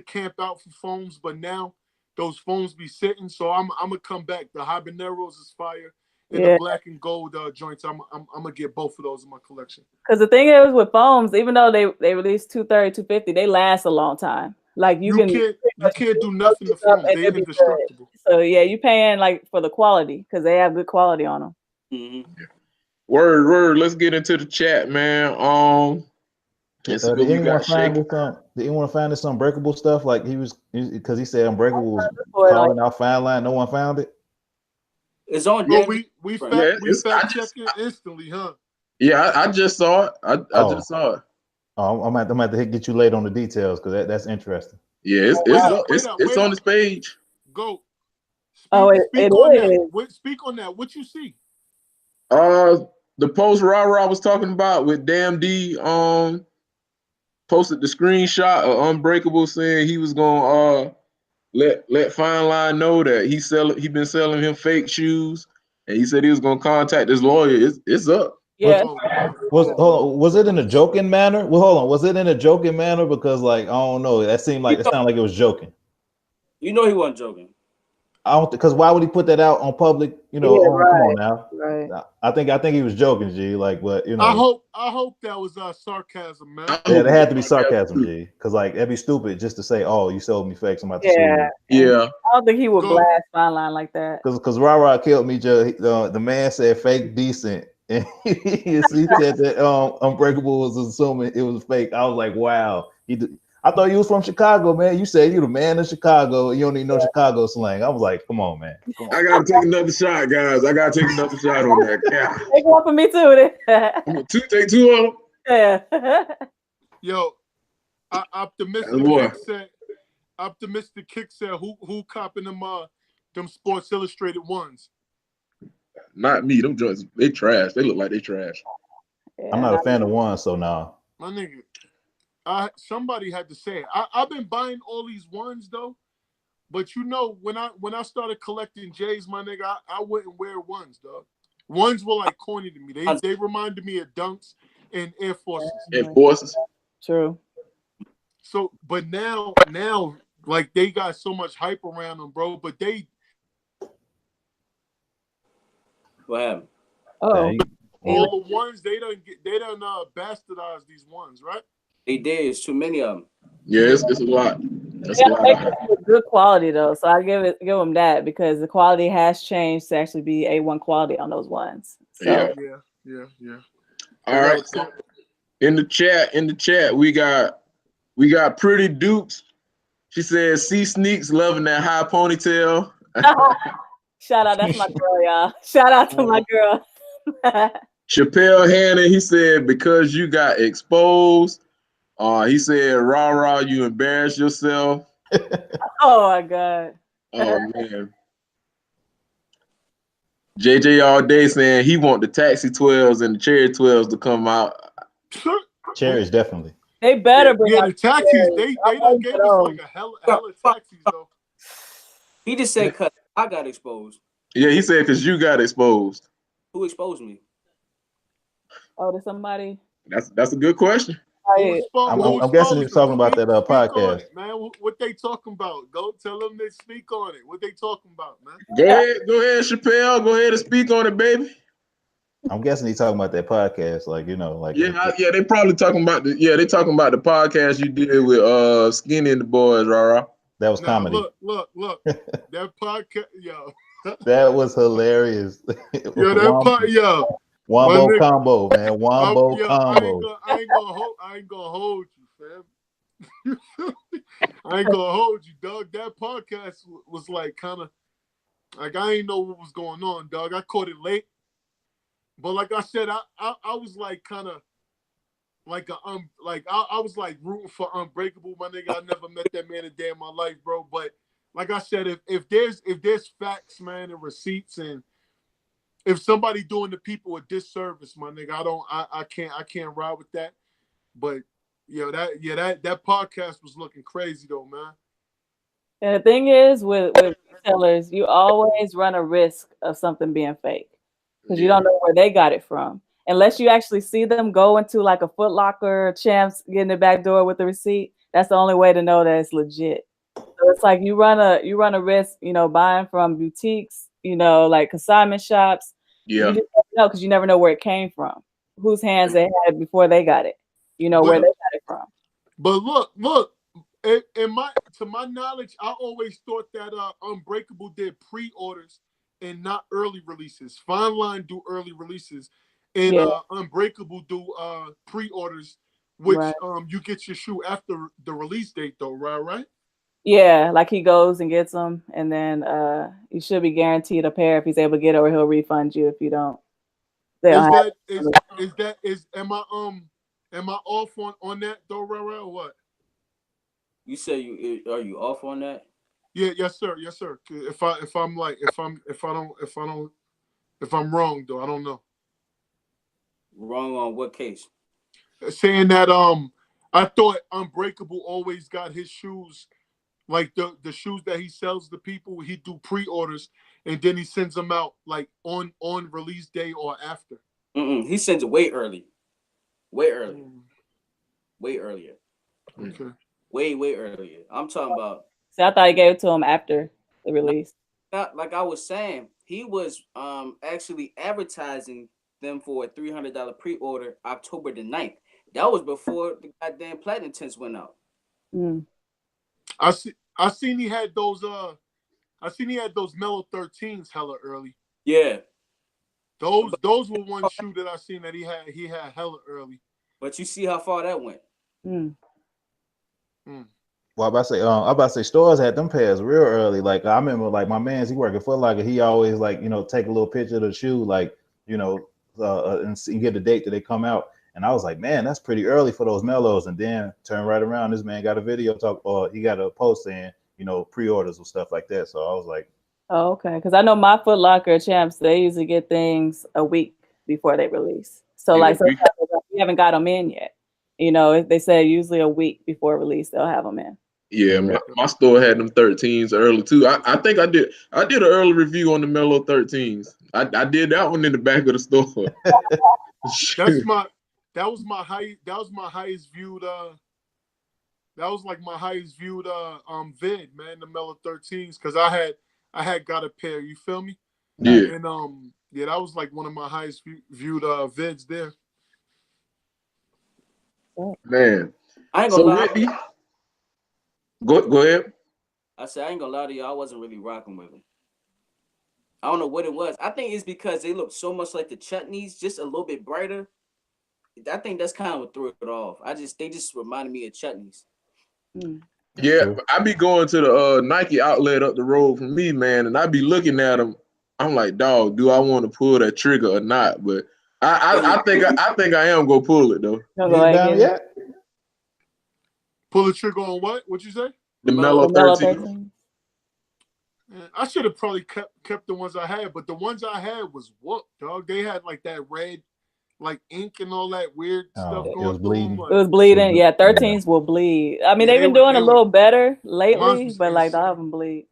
camp out for foams, but now those foams be sitting. So I'm gonna come back. The habaneros is fire. And the black and gold joints, I'm gonna get both of those in my collection. Because the thing is with foams, even though they release 230, 250, they last a long time. Like you can't do nothing to foam. They indestructible. So yeah, you paying like for the quality because they have good quality on them. Mm-hmm. Word. Let's get into the chat, man. Did anyone find this Unbreakable stuff? Like because he said Unbreakable was calling out Fine Line. No one found it. It's on. Well, we fact checked it instantly, huh? Yeah, I just saw it. I just saw it. Oh, I'm about to get you late on the details because that's interesting. Yeah, it's on this page. Go. Speak on that. What you see? The post Rah was talking about with Damn D posted the screenshot of Unbreakable saying he was gonna let Fine Line know that he been selling him fake shoes, and he said he was gonna contact his lawyer. It's up. Yeah. Was it in a joking manner? Well, hold on. Was it in a joking manner? Because like I don't know. It sounded like it was joking. You know he wasn't joking. I don't because why would he put that out on public? You know, come on now. Right. I think he was joking, G. Like, but you know, I hope that was sarcasm, man. Yeah, it had to be sarcasm, G. Because like that'd be stupid just to say, "Oh, you sold me fakes." I'm about to sue you. Yeah. I don't think he would blast Fine Line like that. Because Rah killed me, Joe. The man said fake decent, and he said that Unbreakable was assuming it was fake. I was like, wow. I thought you was from Chicago, man. You said you the man in Chicago. You don't even know Chicago slang. I was like, come on, man. Come on. I gotta take another shot, guys. I gotta take another shot on that. Yeah. Take one for me too. Take two of them. Yeah. Yo, Optimistic Kikz said who copping them Sports Illustrated ones? Not me. Them joints, they trash. They look like they trash. Yeah, I'm not a fan of one, so nah. My nigga. Somebody had to say it. I've been buying all these ones though, but you know when I started collecting J's, my nigga, I wouldn't wear ones, dog. Ones were like corny to me. They reminded me of Dunks and Air Forces. Air Forces. True. So, but now, like they got so much hype around them, bro. But they. What happened? Oh. All the ones they done bastardize these ones, right? They did. It's too many of them. Yeah, it's a lot. That's a lot. Good quality though, so I give them that because the quality has changed to actually be A1 quality on those ones. So. Yeah. All right. In the chat, we got Pretty Dukes. She says, Ceesneakstv loving that high ponytail. Shout out, that's my girl, y'all. Shout out to my girl. Chappelle Hannon, he said, because you got exposed. He said, Rah, you embarrass yourself. Oh my God. Oh man. JJ all day saying he want the taxi 12s and the cherry 12s to come out. Cherries, definitely. They better bring Yeah, out the taxis, they done gave us like a hell of taxis though. He just said, "Cause I got exposed." Yeah, he said because you got exposed. Who exposed me? Oh, to somebody. That's a good question. I'm guessing he's talking about that podcast. It, man, what they talking about? Go tell them to speak on it. What they talking about, man? Go ahead, Chappelle. Go ahead and speak on it, baby. I'm guessing he's talking about that podcast, like yeah, they probably talking about they talking about the podcast you did with Skinny and the boys, Rah. That was comedy. Look, that podcast, yo. That was hilarious. Yo, that Wombo combo, man. Wombo combo. I ain't gonna hold you, fam. I ain't gonna hold you, dog. That podcast was like kind of like I ain't know what was going on, dog. I caught it late, but like I said, I was like kind of like I was like rooting for Unbreakable, my nigga. I never met that man a day in my life, bro. But like I said, if there's facts, man, and receipts, and if somebody doing the people a disservice, my nigga, I can't ride with that. But that podcast was looking crazy though, man. And the thing is, with retailers, you always run a risk of something being fake because you don't know where they got it from. Unless you actually see them go into like a Foot Locker, Champs, get in the back door with the receipt, that's the only way to know that it's legit. So it's like you run a risk, buying from boutiques, like consignment shops. Yeah. You just don't know because you never know where it came from, whose hands they had before they got it. Where they got it from. But look, to my knowledge, I always thought that Unbreakable did pre-orders and not early releases. Fine Line do early releases, and Unbreakable do pre-orders, which you get your shoe after the release date, though, right? Yeah, like he goes and gets them, and then you should be guaranteed a pair if he's able to get it, or he'll refund you if you don't. Am I off on that though, Rara, or what? You say are you off on that? Yeah, yes sir. If I'm wrong though, I don't know. Wrong on what case? Saying that I thought Unbreakable always got his shoes, like the shoes that he sells to people, he do pre-orders and then he sends them out like on release day or after. He sends it way early. Way earlier. Okay. Way earlier. I'm talking about. See, I thought he gave it to him after the release. Like I was saying, he was actually advertising them for a $300 pre-order October the 9th. That was before the goddamn platinum tints went out. I seen he had those Mellow 13s hella early. Yeah. Those were one shoe that I seen that he had hella early. But you see how far that went. Well, I'm about to say stores had them pairs real early. Like I remember, like my man's, he work at Foot Locker. He always like take a little picture of the shoe, like and get the date that they come out. And I was like, man, that's pretty early for those Mellows. And then turn right around, this man got a video he got a post saying pre-orders and stuff like that. So I was like, oh, okay, because I know my Foot Locker Champs, they usually get things a week before they release. So we haven't got them in yet. They say usually a week before release they'll have them in. Yeah, my store had them 13s early too. I think I did an early review on the Mellow 13s. I did that one in the back of the store. That was my highest viewed vid, man, the Mellow 13s, because I had got a pair, you feel me? Yeah. And that was like one of my highest viewed vids there. Man. I ain't gonna lie. Whitney, go ahead. I said I ain't gonna lie to you, I wasn't really rocking with them. I don't know what it was. I think it's because they look so much like the chutneys, just a little bit brighter. I think that's kind of what threw it off. They just reminded me of chutneys. Yeah, I be going to the Nike outlet up the road from me, man, and I be looking at them. I'm like, dog, do I want to pull that trigger or not? But I think I am gonna pull it though. Pull the trigger on what? What you say? The Mellow 13. I should have probably kept the ones I had, but the ones I had was whooped, dog. They had like that red, like ink and all that weird stuff going. It was bleeding. Like, it was bleeding. Yeah, 13s will bleed. I mean, they've been doing a little better lately, but like the of them bleed.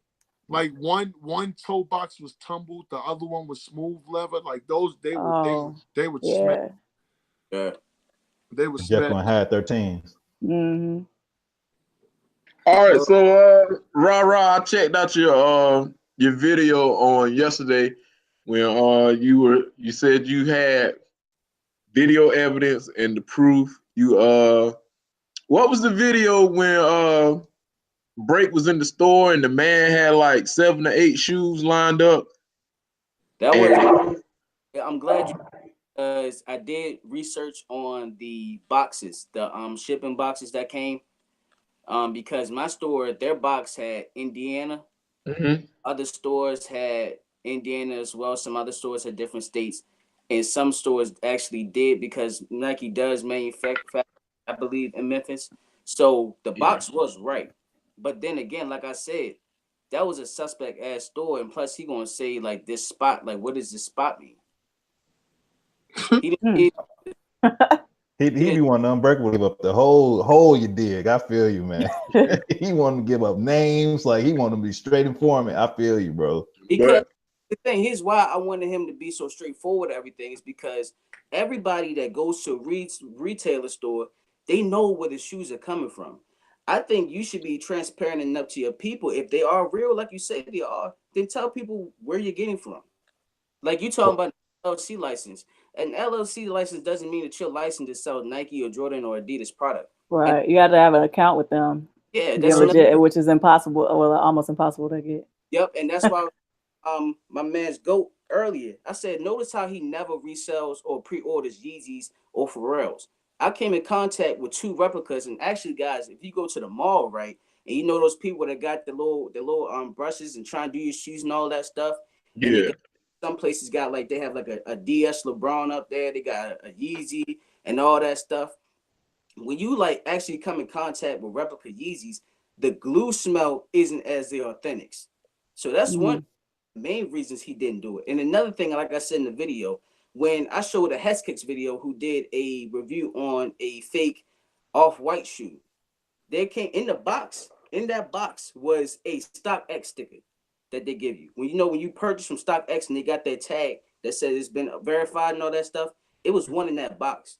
Like one toe box was tumbled, the other one was smooth leather. Like those, they were smack. Yeah. They were Jeff one had 13s. Mm-hmm. All right, so Rah, I checked out your video on yesterday when you said you had video evidence and the proof. You what was the video when Break was in the store and the man had like 7 or 8 shoes lined up? That was. I'm glad you. I did research on the boxes, the shipping boxes that came. Because my store, their box had Indiana. Mm-hmm. Other stores had Indiana as well. Some other stores had different states, and some stores actually did because Nike does manufacture, I believe, in Memphis. So the box was right, but then again, like I said, that was a suspect ass store, and plus he gonna say like this spot, like what does this spot mean? He be wanting to Unbreakable give up the whole hole you dig. I feel you, man. He wanted to give up names, like he wanted to be straight informant. I feel you, bro. Because the thing, here's why I wanted him to be so straightforward. Everything is because everybody that goes to a retailer store, they know where the shoes are coming from. I think you should be transparent enough to your people. If they are real, like you say they are, then tell people where you're getting from. Like you talking about LLC license. An LLC license doesn't mean that you're licensed to sell Nike or Jordan or Adidas product. Right. You have to have an account with them. Yeah, that's legit, which is impossible, or almost impossible to get. Yep, and that's why my man's Goat earlier. I said, notice how he never resells or pre-orders Yeezys or Pharrells. I came in contact with 2 replicas, and actually, guys, if you go to the mall, right, and you know those people that got the little brushes and trying to do your shoes and all that stuff, and some places got like they have like a DS LeBron up there, they got a Yeezy and all that stuff. When you like actually come in contact with replica Yeezys, the glue smell isn't as the authentics. So that's one of the main reasons he didn't do it. And another thing, like I said in the video, when I showed a Kikz video who did a review on a fake off-white shoe, there came in the box. In that box was a StockX sticker that they give you. When you purchase from StockX and they got that tag that says it's been verified and all that stuff, it was one in that box.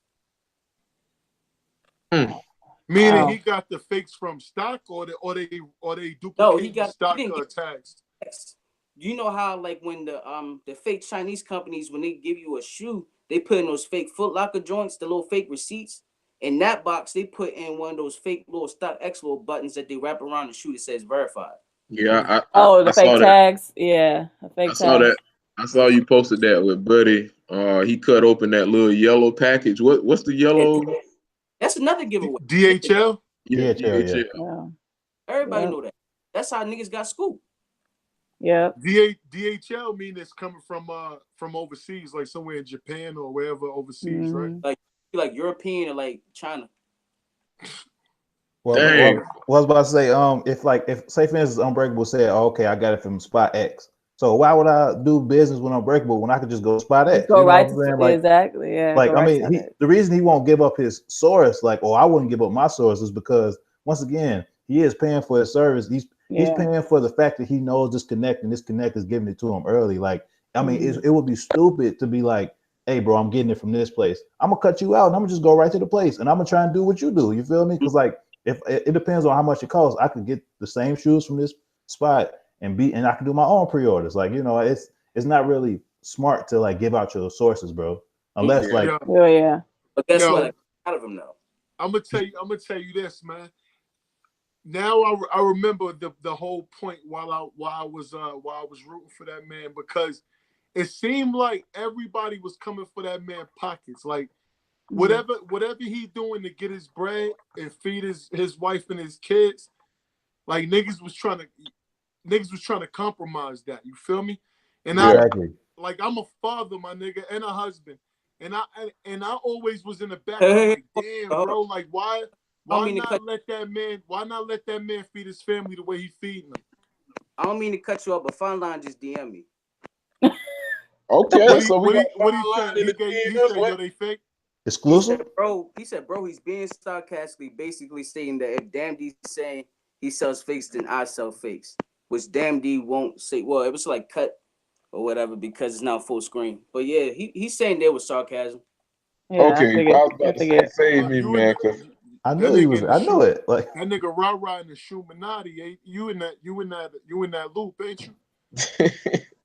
Meaning he got the fakes from stock, or they duplicate stock tags. You know how like when the fake Chinese companies, when they give you a shoe, they put in those fake Foot Locker joints, the little fake receipts. In that box, they put in one of those fake little StockX little buttons that they wrap around the shoe that says verified. Yeah, the fake tags. Yeah, the fake tags. Saw that. I saw you posted that with Buddy. He cut open that little yellow package. What's the yellow? That's another giveaway. DHL? Yeah, DHL. Yeah. Everybody know that. That's how niggas got scooped. Yeah. DHL mean it's coming from overseas, like somewhere in Japan or wherever overseas, right? Like European or like China. Well, I was about to say, if say for instance Unbreakable said, oh, okay, I got it from Spot X. So why would I do business with Unbreakable when I could just go Spot X? Go right to exactly, yeah. Like I mean, the reason he won't give up his source, like, I wouldn't give up my source, is because once again, he is paying for his service. He's paying for the fact that he knows this connect and this connect is giving it to him early. Like, I mean, it would be stupid to be like, hey, bro, I'm getting it from this place. I'm gonna cut you out and I'm gonna just go right to the place and I'm gonna try and do what you do. You feel me? Because like, if it depends on how much it costs, I could get the same shoes from this spot and I can do my own pre-orders. Like, it's not really smart to like give out your sources, bro. Unless But that's what out of him though. I'm gonna tell you this, man. Now I remember the whole point while I was rooting for that man, because it seemed like everybody was coming for that man pockets. Like whatever he doing to get his bread and feed his wife and his kids, like niggas was trying to compromise that. You feel me? And I'm a father, my nigga, and a husband. And I always was in the back, like, damn, bro, like why Why not let that man feed his family the way he feeding them? I don't mean to cut you off, but Fine Line just DM me. Okay, so we got what he said? He said, yo, they fake. Exclusive? He said, bro, he's being sarcastically, basically stating that if Damn D's saying he sells fakes, then I sell fakes. Which Damn D won't say. Well, it was like cut or whatever because it's now full screen. But yeah, he's saying there was sarcasm. Yeah, okay, I was about to say, save me, man, because I knew he was. I know it. Like that nigga Rah in the Shumanati. You in that loop, ain't you?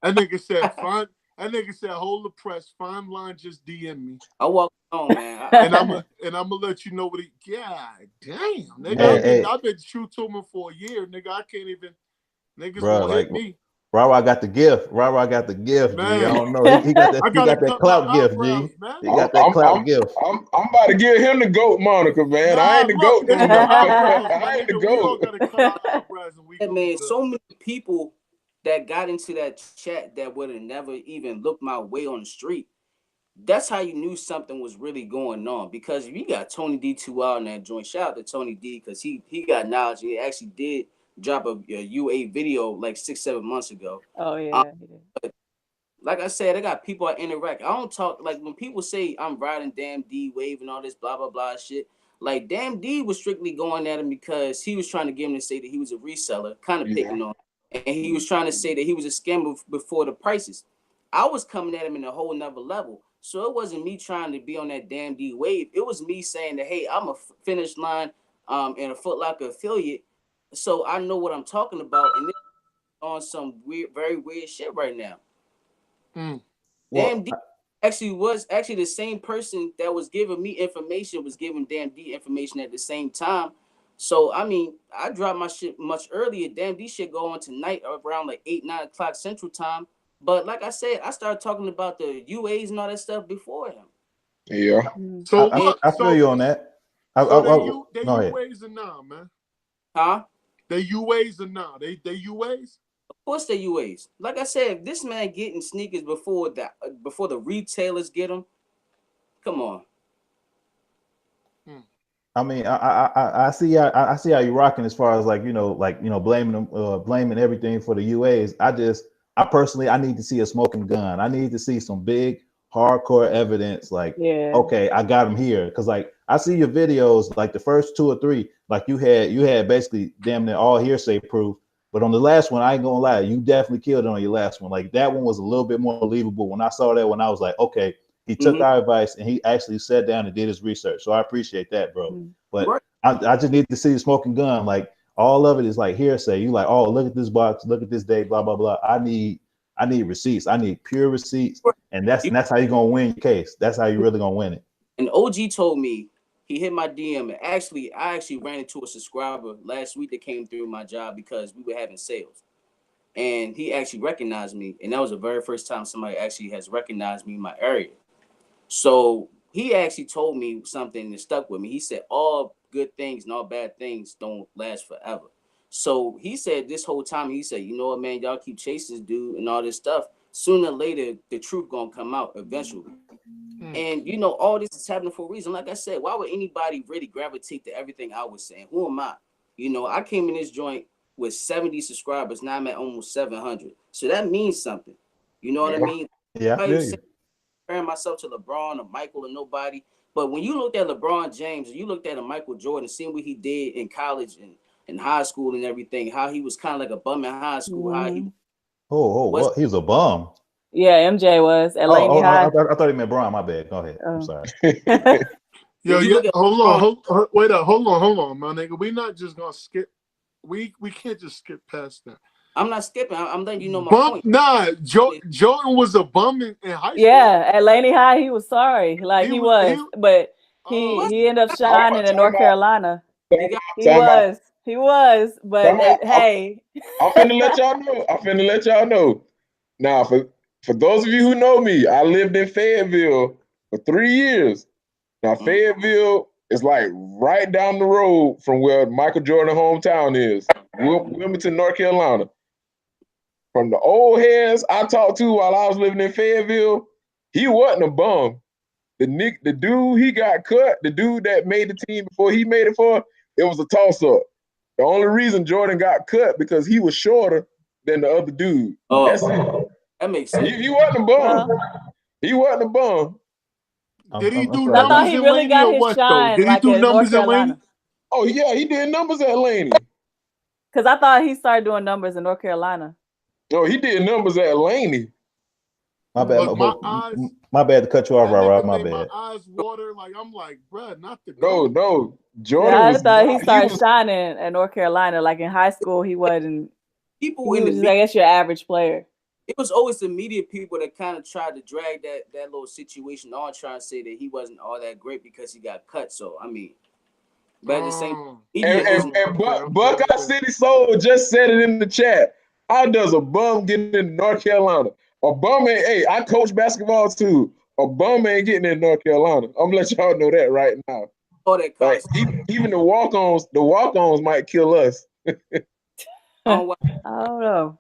That nigga said fine. That nigga said hold the press. Fine Line just DM me. I walk on, man. and I'm gonna let you know what he. God damn, nigga. I've been true to him for a year, nigga. I can't even. Niggas won't hit me. Rah got the gift. Rah got the gift, man. G. I don't know. He got that. He got that clout gift, G. He got that clout gift. I'm about to give him the GOAT moniker, man. I ain't the GOAT. I ain't the GOAT. Man, so many people that got into that chat that would have never even looked my way on the street. That's how you knew something was really going on. Because if you got Tony D 2 out in that joint, shout out to Tony D because he got knowledge. He actually did drop a UA video like 6-7 months ago. Oh yeah. But like I said, I got people I interact. I don't talk like when people say I'm riding Damn D wave and all this blah blah blah shit. Like Damn D was strictly going at him because he was trying to get him to say that he was a reseller, kind of picking on him. And he was trying to say that he was a scammer before the prices. I was coming at him in a whole nother level. So it wasn't me trying to be on that Damn D wave. It was me saying that, hey, I'm a Finish Line and a Foot Locker affiliate. So I know what I'm talking about, and this on some weird, very weird shit right now. Damn D was actually the same person that was giving me information, was giving Damn D information at the same time. So I mean, I dropped my shit much earlier. Damn D shit go on tonight around like 8-9 o'clock Central Time. But like I said, I started talking about the UAs and all that stuff before him. Yeah. So I feel you on that. They UAs or nah, man? Huh? They UAs or nah? They UAs? Of course they UAs. Like I said, if this man getting sneakers before the retailers get them, come on. I mean, I see how you rocking as far as blaming everything for the UAs. I personally need to see a smoking gun. I need to see some big hardcore evidence. Like, okay, I got him here. Cause like I see your videos, like the first 2 or 3, like you had basically damn near all hearsay proof. But on the last one, I ain't gonna lie, you definitely killed it on your last one. Like that one was a little bit more believable. When I saw that one, I was like, okay, he took our advice and he actually sat down and did his research. So I appreciate that, bro. But I just need to see the smoking gun. Like all of it is like hearsay. You like, oh, look at this box, look at this date, blah blah blah. I need receipts. I need pure receipts, and that's how you're gonna win your case. That's how you're really gonna win it. And OG told me he hit my DM, and I actually ran into a subscriber last week that came through my job because we were having sales, and he actually recognized me, and that was the very first time somebody actually has recognized me in my area. So he actually told me something that stuck with me. He said all good things and all bad things don't last forever. So he said this whole time, he said, you know what, man, y'all keep chasing this dude and all this stuff. Sooner or later, the truth gonna come out eventually. And you know, all this is happening for a reason. Like I said, why would anybody really gravitate to everything I was saying? Who am I? You know, I came in this joint with 70 subscribers. Now I'm at almost 700. So that means something. You know what I mean? Yeah, I feel you. Comparing myself to LeBron or Michael or nobody. But when you looked at LeBron James and you looked at a Michael Jordan, seeing what he did in college and in high school and everything, how he was kind of like a bum in high school, how he what? He was a bum. Yeah, MJ was at Laney High. I thought he meant Brian. My bad. Go ahead. I'm sorry. Hold on, my nigga. We not just gonna skip. We can't just skip past that. I'm not skipping. I'm letting you know my point. Nah, Jordan was a bum in high school. Yeah, at Laney High, he was sorry. Like he ended up shining in North Carolina. He was. But hey, I'm finna let y'all know. Now, for those of you who know me, I lived in Fayetteville for 3 years. Now, Fayetteville is like right down the road from where Michael Jordan's hometown is, Wilmington, North Carolina. From the old heads I talked to while I was living in Fayetteville, he wasn't a bum. the dude he got cut, the dude that made the team before he made it for, it was a toss-up. The only reason Jordan got cut because he was shorter than the other dude. Oh, that's it. That makes sense. He wasn't a bum. He wasn't a bum. Did he do I thought numbers he in really Laney got or his what, though? shine Did he like do at North numbers in Laney? Carolina. Oh yeah, he did numbers at Laney. Because I thought he started doing numbers in North Carolina. Oh, he did numbers at Laney. My bad. Look, my bad to cut you off, Rah. My made bad. my eyes water. Like, I'm like, bruh, not the No, goat. no. Jordan Yeah, I was thought he started shining at North Carolina. Like in high school, he wasn't. People He in was the just, I guess, your average player. It was always the media people that kind of tried to drag that little situation on, trying to say that he wasn't all that great because he got cut. So I mean, but at the same, and Buckeye City Soul just said it in the chat. How does a bum get in North Carolina? A bum ain't. Hey, I coach basketball too. A bum ain't getting in North Carolina. I'm gonna let y'all know that right now. Oh, that like even the walk-ons might kill us. I don't know.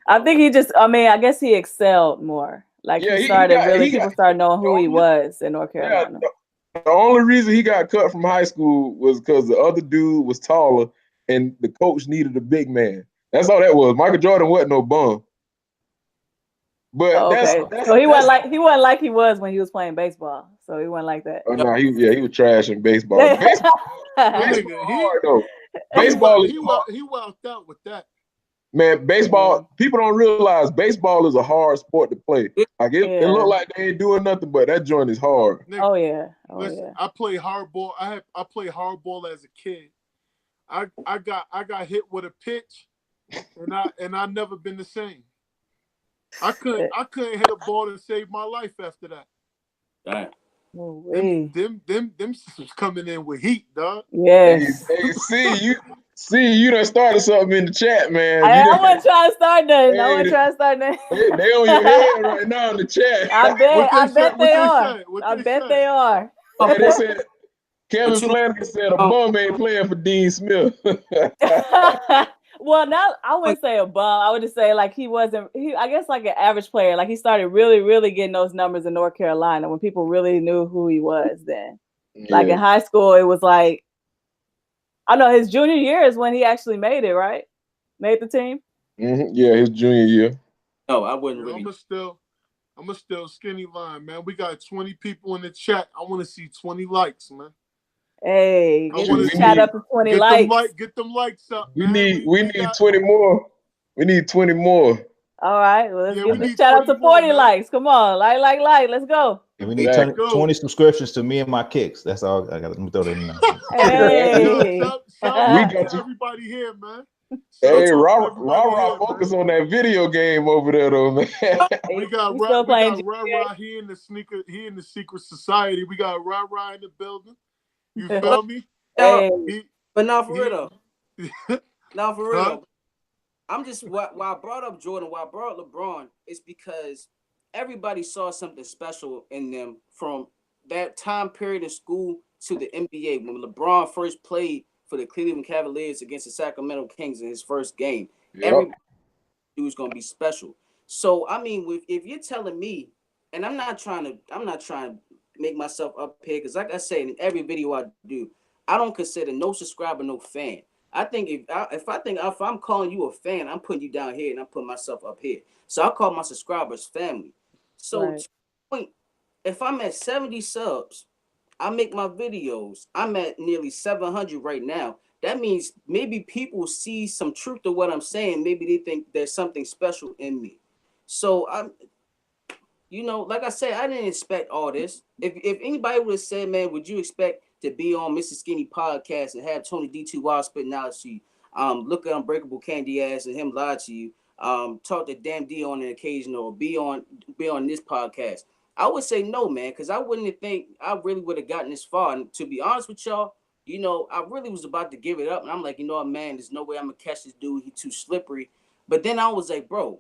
I think he just. I mean, I guess he excelled more. Like he started people started knowing who he was in North Carolina. Yeah, the only reason he got cut from high school was because the other dude was taller, and the coach needed a big man. That's all that was. Michael Jordan wasn't no bum. But that's so he wasn't like he was when he was playing baseball. So he wasn't like that. Oh no, he was trash in baseball. Baseball hard, though. Baseball is hard. He walked out with that. Man, baseball, people don't realize baseball is a hard sport to play. Like it look like they ain't doing nothing, but that joint is hard. Oh yeah. Listen, I played hardball. I played hardball as a kid. I got hit with a pitch, and I never been the same. I couldn't hit a ball to save my life after that. Damn. Them was coming in with heat, dog. Yes. Hey, you done started something in the chat, man. I wasn't trying to start nothing. I wasn't trying to start nothing. They on your head right now in the chat. I bet they are. I bet they are. Yeah, they said Kevin Flanagan said a bum ain't playing for Dean Smith. Well, now I wouldn't say a bum. I would just say like I guess like an average player. Like he started really, really getting those numbers in North Carolina when people really knew who he was then. Yeah. Like in high school, it was like, I know his junior year is when he actually made it, right? Made the team? Mm-hmm. Yeah, his junior year. No, I wouldn't really. I'm a still skinny line, man. We got 20 people in the chat. I want to see 20 likes, man. Hey, get the chat up to 20 likes. Get them likes up. We need 20 more. We need 20 more. All right, well, let's get the chat up to 40 likes. Come on, like, let's go. And we need 20 subscriptions to me and my kicks. That's all I got. Let me throw that in there. Hey. We got everybody here, man. Hey, Rah focus on that video game over there, though, man. We got Rah he in the secret society. We got Rah in the building. You feel me? But not for real though. Not for real. Huh? I'm just why I brought up Jordan, why I brought up LeBron is because everybody saw something special in them from that time period in school to the NBA when LeBron first played for the Cleveland Cavaliers against the Sacramento Kings in his first game. Yep. Everybody knew it was gonna be special. So I mean, if you're telling me, and I'm not trying to make myself up here, because like I say in every video I do, I don't consider no subscriber no fan. I think if I'm calling you a fan, I'm putting you down here and I'm putting myself up here. So I call my subscribers family. So if I'm at 70 subs, I make my videos. I'm at nearly 700 right now. That means maybe people see some truth to what I'm saying. Maybe they think there's something special in me. So like I said, I didn't expect all this. If anybody would have said, man, would you expect to be on Mr. Skinny podcast and have Tony D2 spit knowledge to you, look at Unbreakable Candy Ass and him lie to you, talk to Damn D on an occasion or be on this podcast? I would say no, man, because I wouldn't think I really would have gotten this far. And to be honest with y'all, I really was about to give it up. And I'm like, man, there's no way I'm going to catch this dude. He's too slippery. But then I was like, bro,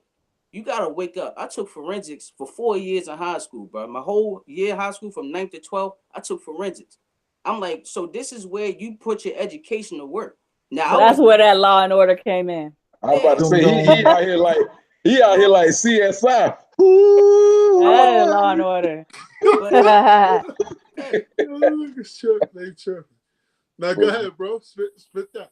you got to wake up. I took forensics for 4 years in high school, bro. My whole year high school from 9th to 12th, I took forensics. I'm like, so this is where you put your education to work. Now so that's where that Law and Order came in. I was about to say he out here like CSI. Hey, Law and Order. They tripping. Now go ahead, bro. Spit that.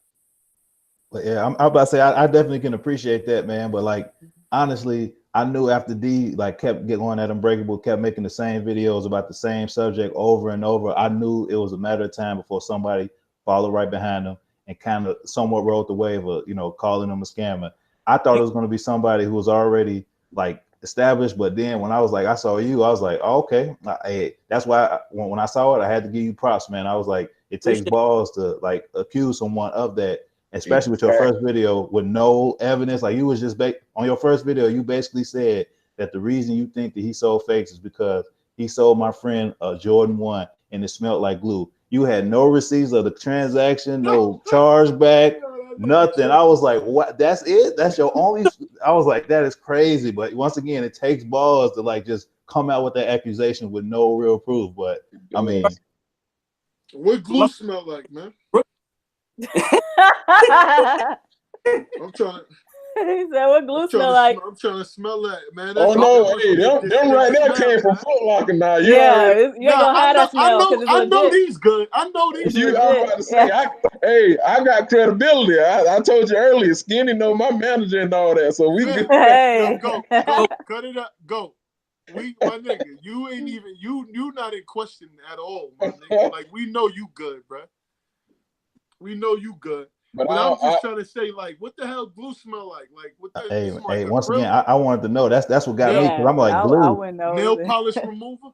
But yeah, I'm about to say I definitely can appreciate that, man. But like honestly, I knew after D like kept getting on that Unbreakable, kept making the same videos about the same subject over and over. I knew it was a matter of time before somebody followed right behind him and kind of somewhat rode the wave of, you know, calling him a scammer. I thought it was going to be somebody who was already like established, but then when I was like, I saw you, I was like, oh, okay. Hey, that's why when I saw it, I had to give you props, man. I was like, it takes balls to like accuse someone of that. Especially with your first video with no evidence. Like you was just on your first video, you basically said that the reason you think that he sold fakes is because he sold my friend Jordan 1 and it smelled like glue. You had no receipts of the transaction, no chargeback, nothing. I was like, what? That's it? That's your only? I was like, that is crazy. But once again, it takes balls to like just come out with that accusation with no real proof. But I mean, what glue smell like, man? I'm trying. He said, "What glue smell like?" I'm trying to smell that, man. That's hey, them right there came from Foot Locker now. You ain't gonna hide that smell because it's legit. I know these good. I know these. I'm about to say, I got credibility. I told you earlier, Skinny know my manager and all that, so we good. Hey, go, cut it up, go. My nigga, you ain't even you not in question at all, my nigga. Like we know you good, bro. We know you good. But I'm just trying to say, like, what the hell glue smell like? Like, what the hey, once again, I wanted to know. That's what got me, because I'm like, glue. I wouldn't know. Nail polish remover?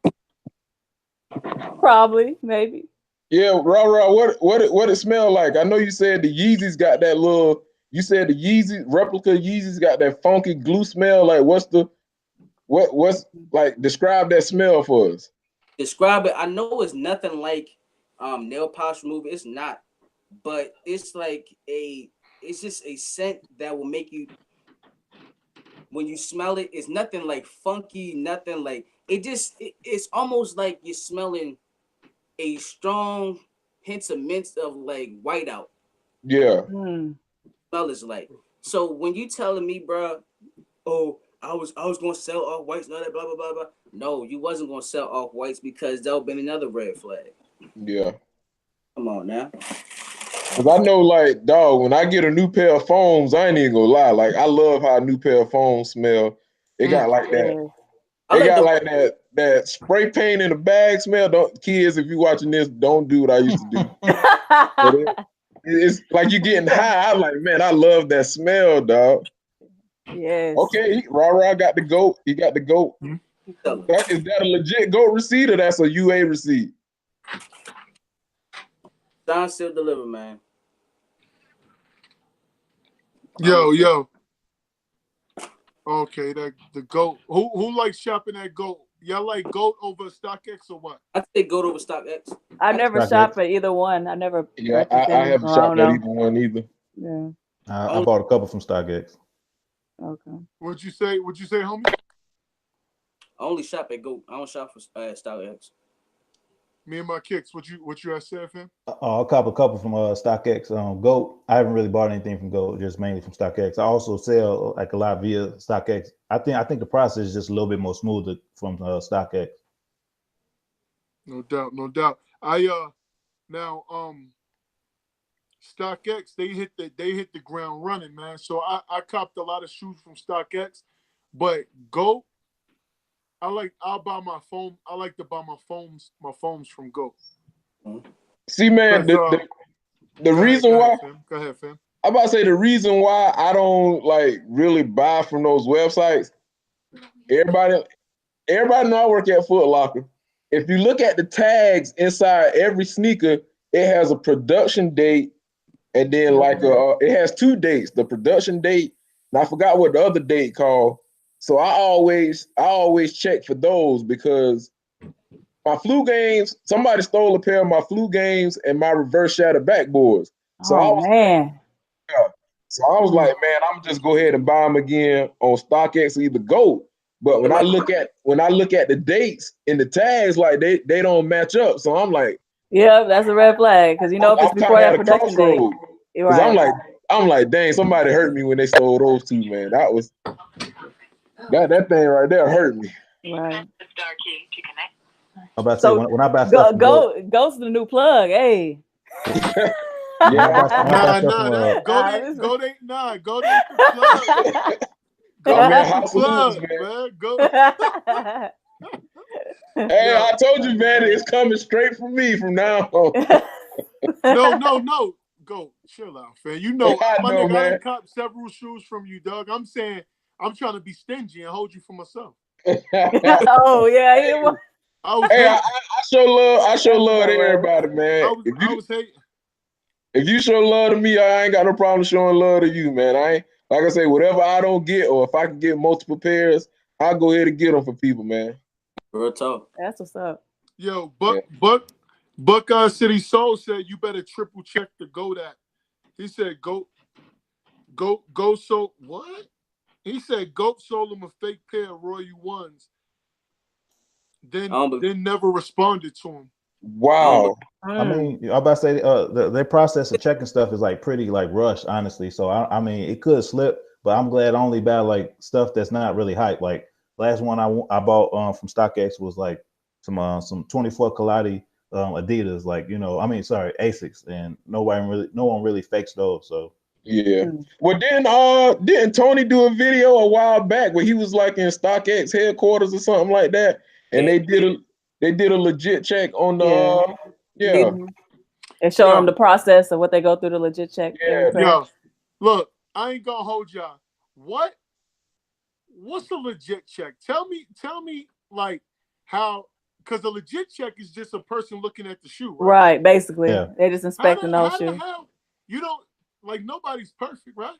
Probably, maybe. Yeah, Rah, what it smell like? I know you said the Yeezys got that little. You said the Yeezy replica Yeezys got that funky glue smell. Like, what's like? Describe that smell for us. Describe it. I know it's nothing like nail polish remover. It's not. But it's like it's just a scent that will make you, when you smell it, it's nothing like funky, nothing like, it's almost like you're smelling a strong hints of mint of like whiteout. Yeah. Smell is like. So when you telling me, bro, oh, I was gonna sell off whites, blah blah blah blah blah. No, you wasn't gonna sell off whites because that would been another red flag. Yeah. Come on now. Cause I know, like, dog, when I get a new pair of phones, I ain't even gonna lie. Like, I love how a new pair of phones smell. It got like that. It got like that spray paint in the bag smell. Kids, if you watching this, don't do what I used to do. But it's like you getting high. I'm like, man, I love that smell, dog. Yes. Okay, Rah got the goat. He got the goat. Is that a legit goat receipt or that's a UA receipt? John still deliver, man. Yo. Okay, the goat. Who likes shopping at Goat? Y'all like Goat over StockX or what? I think Goat over StockX. I never shopped at either one. I never. Yeah, I haven't shopped at either one either. Yeah. I bought a couple from StockX. Okay. What'd you say, homie? I only shop at Goat. I don't shop for StockX. Menmykickz, what you had said, fam? A couple from StockX. Goat. I haven't really bought anything from Goat, just mainly from StockX. I also sell like a lot via StockX. I think the process is just a little bit more smoother from StockX. No doubt. Now StockX, they hit the ground running, man. So I copped a lot of shoes from StockX, but Goat, I'll buy my phone. I like to buy my phones from Goat. See, man, the reason why. Go ahead, fam. I'm about to say the reason why I don't like really buy from those websites. Everybody know I work at Foot Locker. If you look at the tags inside every sneaker, it has a production date, and then like it has 2 dates: the production date, and I forgot what the other date called. So I always check for those because my flu games, somebody stole a pair of my flu games and my reverse shattered backboards. So I was like, man, I'm just go ahead and buy them again on StockX or either Goat. But when I look at the dates in the tags, like they don't match up. So I'm like, yeah, that's a red flag because you know if it's before that production date. Right. I'm like, dang, somebody hurt me when they stole those 2, man. That was that thing right there hurt me. Right. I'm about to say So when I buy stuff from Ghost the new plug, hey. Nah, go they the plug. Go man, the House plug, man. man. Go. Hey, Yo. I told you, man, it's coming straight from me from now on. No. Go chill out, fam. You know, my nigga, man. I done cop several shoes from you, dog. I'm saying I'm trying to be stingy and hold you for myself. Oh yeah, I show love. I show love to everybody, man. I was hating. If you show love to me, I ain't got no problem showing love to you, man. I ain't, like I say, whatever I don't get, or if I can get multiple pairs, I'll go ahead and get them for people, man. Real talk. That's what's up. Yo, Buck City Soul said you better triple check the GOAT app. He said go so what? He said GOAT sold him a fake pair of Royal Ones. Then never responded to him. Wow. I mean, I'm about to say their process of checking stuff is like pretty like rushed, honestly. So I mean, it could slip, but I'm glad I only buy like stuff that's not really hype. Like last one I bought from StockX was like some 24 Kaladi Adidas, like Asics, and no one really fakes those. So yeah. Well, didn't Tony do a video a while back where he was like in StockX headquarters or something like that, and they did a legit check on the and show them the process of what they go through to legit check. Yo, look, I ain't gonna hold y'all. What's a legit check? Tell me like how, because a legit check is just a person looking at the shoe, right? Right, basically. Yeah. They're just inspecting those shoes. You don't, like, nobody's perfect, right?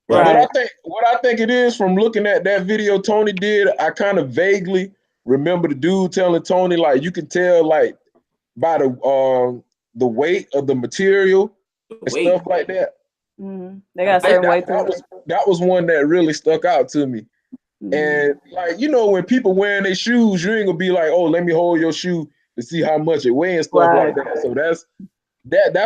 Right. What I think it is, from looking at that video Tony did, I kind of vaguely remember the dude telling Tony, like, you can tell like by the weight of the material and stuff like that. Mm-hmm. They got a certain weight to it. That was one that really stuck out to me. Mm-hmm. And like, when people wearing their shoes, you ain't gonna be like, oh, let me hold your shoe to see how much it weighs and stuff like that. So that's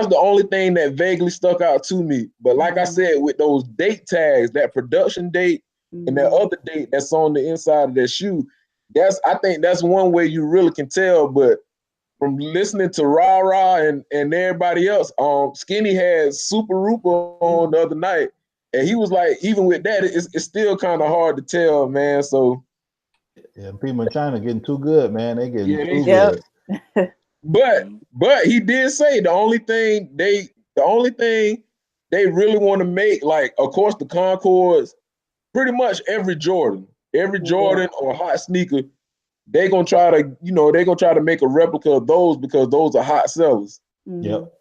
the only thing that vaguely stuck out to me. But like I said, with those date tags, that production date and that other date that's on the inside of that shoe, I think that's one way you really can tell. But from listening to Rah and everybody else, Skinny had Super Rooper on the other night, and he was like, even with that, it's still kind of hard to tell, man. So yeah, people in China getting too good, man. They getting too good. But he did say the only thing they really want to make, like, of course, the Concords, pretty much every Jordan or hot sneaker, they're gonna try to make a replica of those because those are hot sellers. Yep.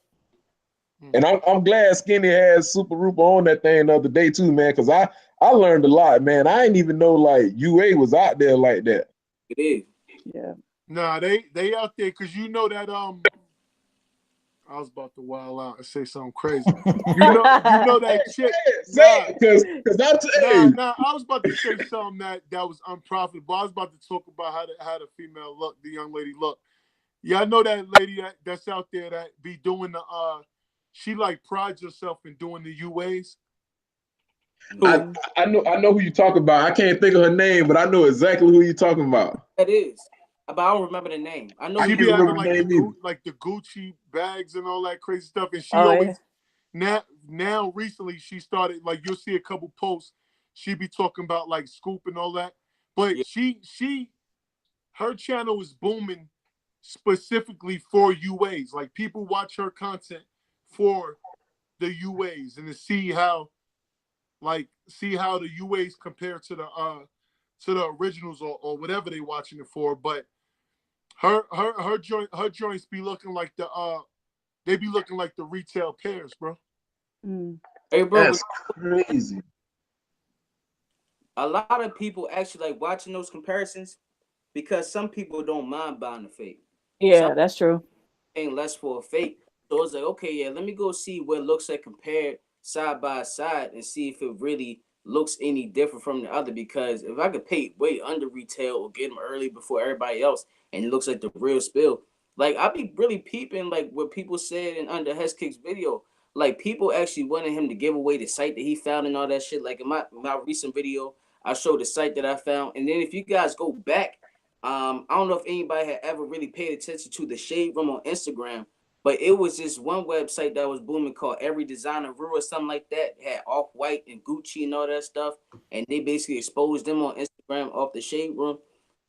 And I'm glad Skinny has Super Rooper on that thing the other day too, man, because I learned a lot, man. I didn't even know like UA was out there like that. It is. Yeah. Nah, they out there because that I was about to wild out and say something crazy. You know that chick. I was about to say something that was unprofitable. I was about to talk about how the female look, the young lady look. Yeah, I know that lady that's out there that be doing the she like prides herself in doing the UAs. I know who you talking about. I can't think of her name, but I know exactly who you're talking about. That is. But I don't remember the name. I know she be having like the Gucci bags and all that crazy stuff, and she always now recently she started, like, you'll see a couple posts. She be talking about like Scoop and all that, but her channel is booming specifically for UAs. Like, people watch her content for the UAs and to see how the UAs compare to the originals or whatever they watching it for. But her joints be looking like they be looking like the retail pairs, bro. Hey, bro, that's crazy. A lot of people actually like watching those comparisons because some people don't mind buying the fake. Yeah, that's true. Paying less for a fake. So it's like, okay, yeah, let me go see what it looks like compared side by side and see if it really looks any different from the other. Because if I could pay way under retail or get them early before everybody else and it looks like the real spill, like, I'd be really peeping like what people said in under Ceesneakstv video. Like, people actually wanted him to give away the site that he found and all that shit. Like, in my recent video, I showed the site that I found. And then if you guys go back, I don't know if anybody had ever really paid attention to the Shade Room on Instagram, but it was this one website that was booming called Every Designer Rule or something like that. It had Off-White and Gucci and all that stuff, and they basically exposed them on Instagram off the Shade Room.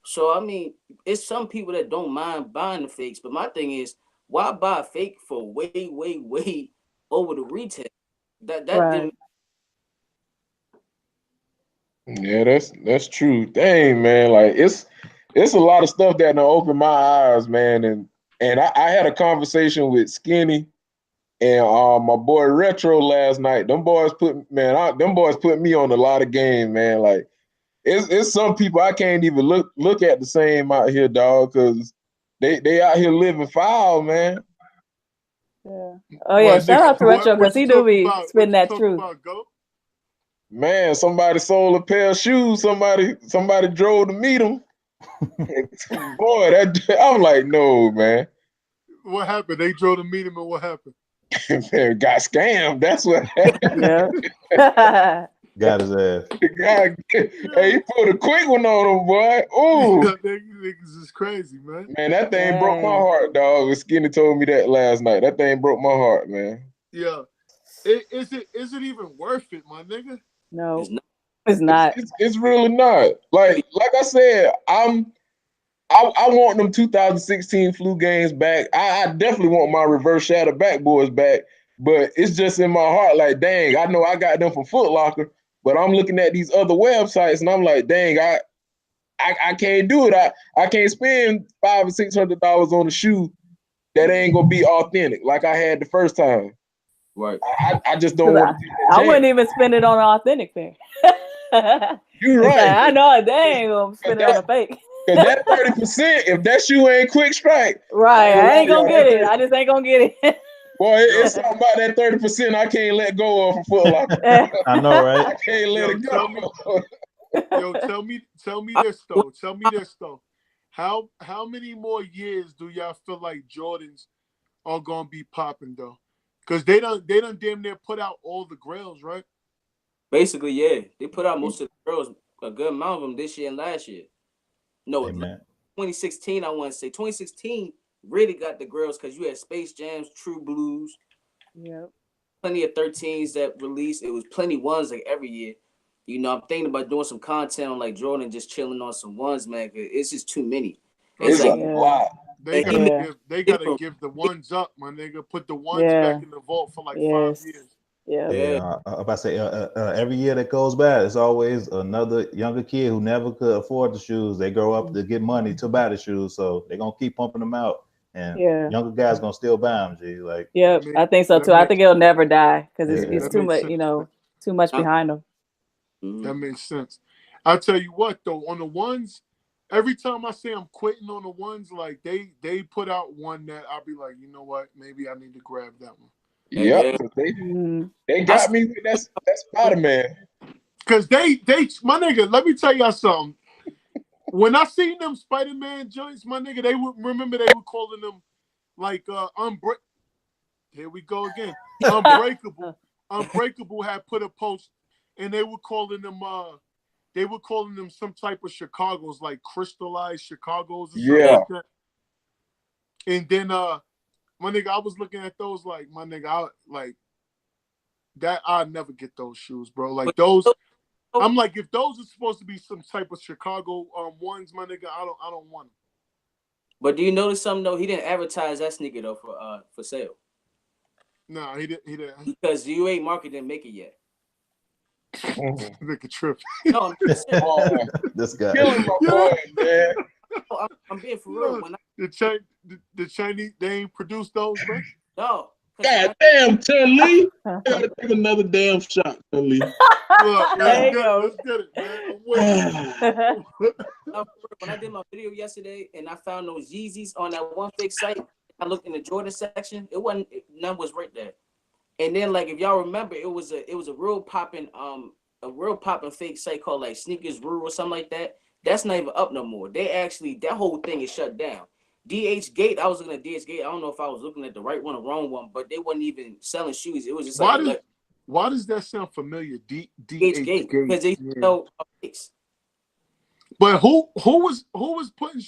So I mean, it's some people that don't mind buying the fakes, but my thing is, why buy a fake for way, way, way over the retail? That Right. didn't. Yeah, that's true. Dang, man, like it's a lot of stuff that done opened my eyes, man. And I had a conversation with Skinny and my boy Retro last night. Them boys put me on a lot of game, man. Like it's some people I can't even look at the same out here, dog, because they out here living foul, man. Yeah. Oh yeah, shout out to Retro because he do be spitting that truth. Man, somebody sold a pair of shoes. Somebody drove to meet him. Boy, I'm like, no, man. What happened? They drove to meet him, and what happened? Man, got scammed. That's what happened. Yeah. Got his ass. Hey, he put a quick one on him, boy. Ooh. Niggas is crazy, man. Man, that thing broke my heart, dog. Skinny told me that last night. That thing broke my heart, man. Yeah. Is it even worth it, my nigga? No, it's not. It's really not. Like I said, I want them 2016 flu games back. I definitely want my reverse shadow backboards back. But it's just in my heart, like, dang, I know I got them from Foot Locker, but I'm looking at these other websites and I'm like, dang, I can't do it. I can't spend $500 or $600 on a shoe that ain't gonna be authentic like I had the first time. Right. I just don't want to. I wouldn't even spend it on an authentic pair. You're right. I know they ain't gonna spend it on a fake. Cause that 30%, if that shoe ain't quick strike, right, I ain't gonna get it. I just ain't gonna get it. Boy, it's something about that 30% I can't let go of from Foot Locker. I know, right? I can't let it go. Tell me this though. Tell me this though. How many more years do y'all feel like Jordans are gonna be popping though? Because they done damn near put out all the grails, right? Basically, yeah. They put out most of the girls, a good amount of them this year and last year. No, Amen. 2016, I want to say. 2016 really got the girls because you had Space Jams, True Blues. Yep. Plenty of 13s that released. It was plenty ones like every year. You know, I'm thinking about doing some content on like Jordan just chilling on some ones, man. It's just too many. It's like, a lot. They gotta give the ones up, my nigga. Put the ones back in the vault for like 5 years. Yeah. I'm about to say every year that goes by, it's always another younger kid who never could afford the shoes. They grow up to get money to buy the shoes, so they're gonna keep pumping them out. And younger guys gonna still buy them, G. Like, yeah, I think so too. I think it'll never die because it's too much, too much behind them. That makes sense. I'll tell you what though, on the ones, every time I say I'm quitting on the ones, like they put out one that I'll be like, you know what, maybe I need to grab that one. Yeah, they got me with that Spider-Man. Cause they my nigga, let me tell y'all something. When I seen them Spider-Man joints, my nigga, they were calling them like here we go again. Unbreakable. Unbreakable had put a post and they were calling them some type of Chicago's, like crystallized Chicago's or something like that. And then my nigga, I was looking at those like, my nigga, I'll never get those shoes, bro. Like those, I'm like, if those are supposed to be some type of Chicago ones, my nigga, I don't want them. But do you notice something though? He didn't advertise that sneaker though for sale. No, he didn't. Because UA Market didn't make it yet. Nigga trip. No, I'm just saying. This guy. Killing my boy, man. I'm being for real. When the Chinese, they ain't produced those, bro? No. God damn, Chun-Li. I gotta take another damn shot, Chun-Li. Look, let's get it, man. When I did my video yesterday and I found those Yeezys on that one fake site, I looked in the Jordan section. None was right there. And then, like, if y'all remember, it was a real popping fake site called like Sneakers Rule or something like that. That's not even up no more. That whole thing is shut down. DH Gate, I was looking at DH Gate. I don't know if I was looking at the right one or wrong one, but they wasn't even selling shoes. It was just why does that sound familiar? DH Gate, because they sell fakes. But who was putting?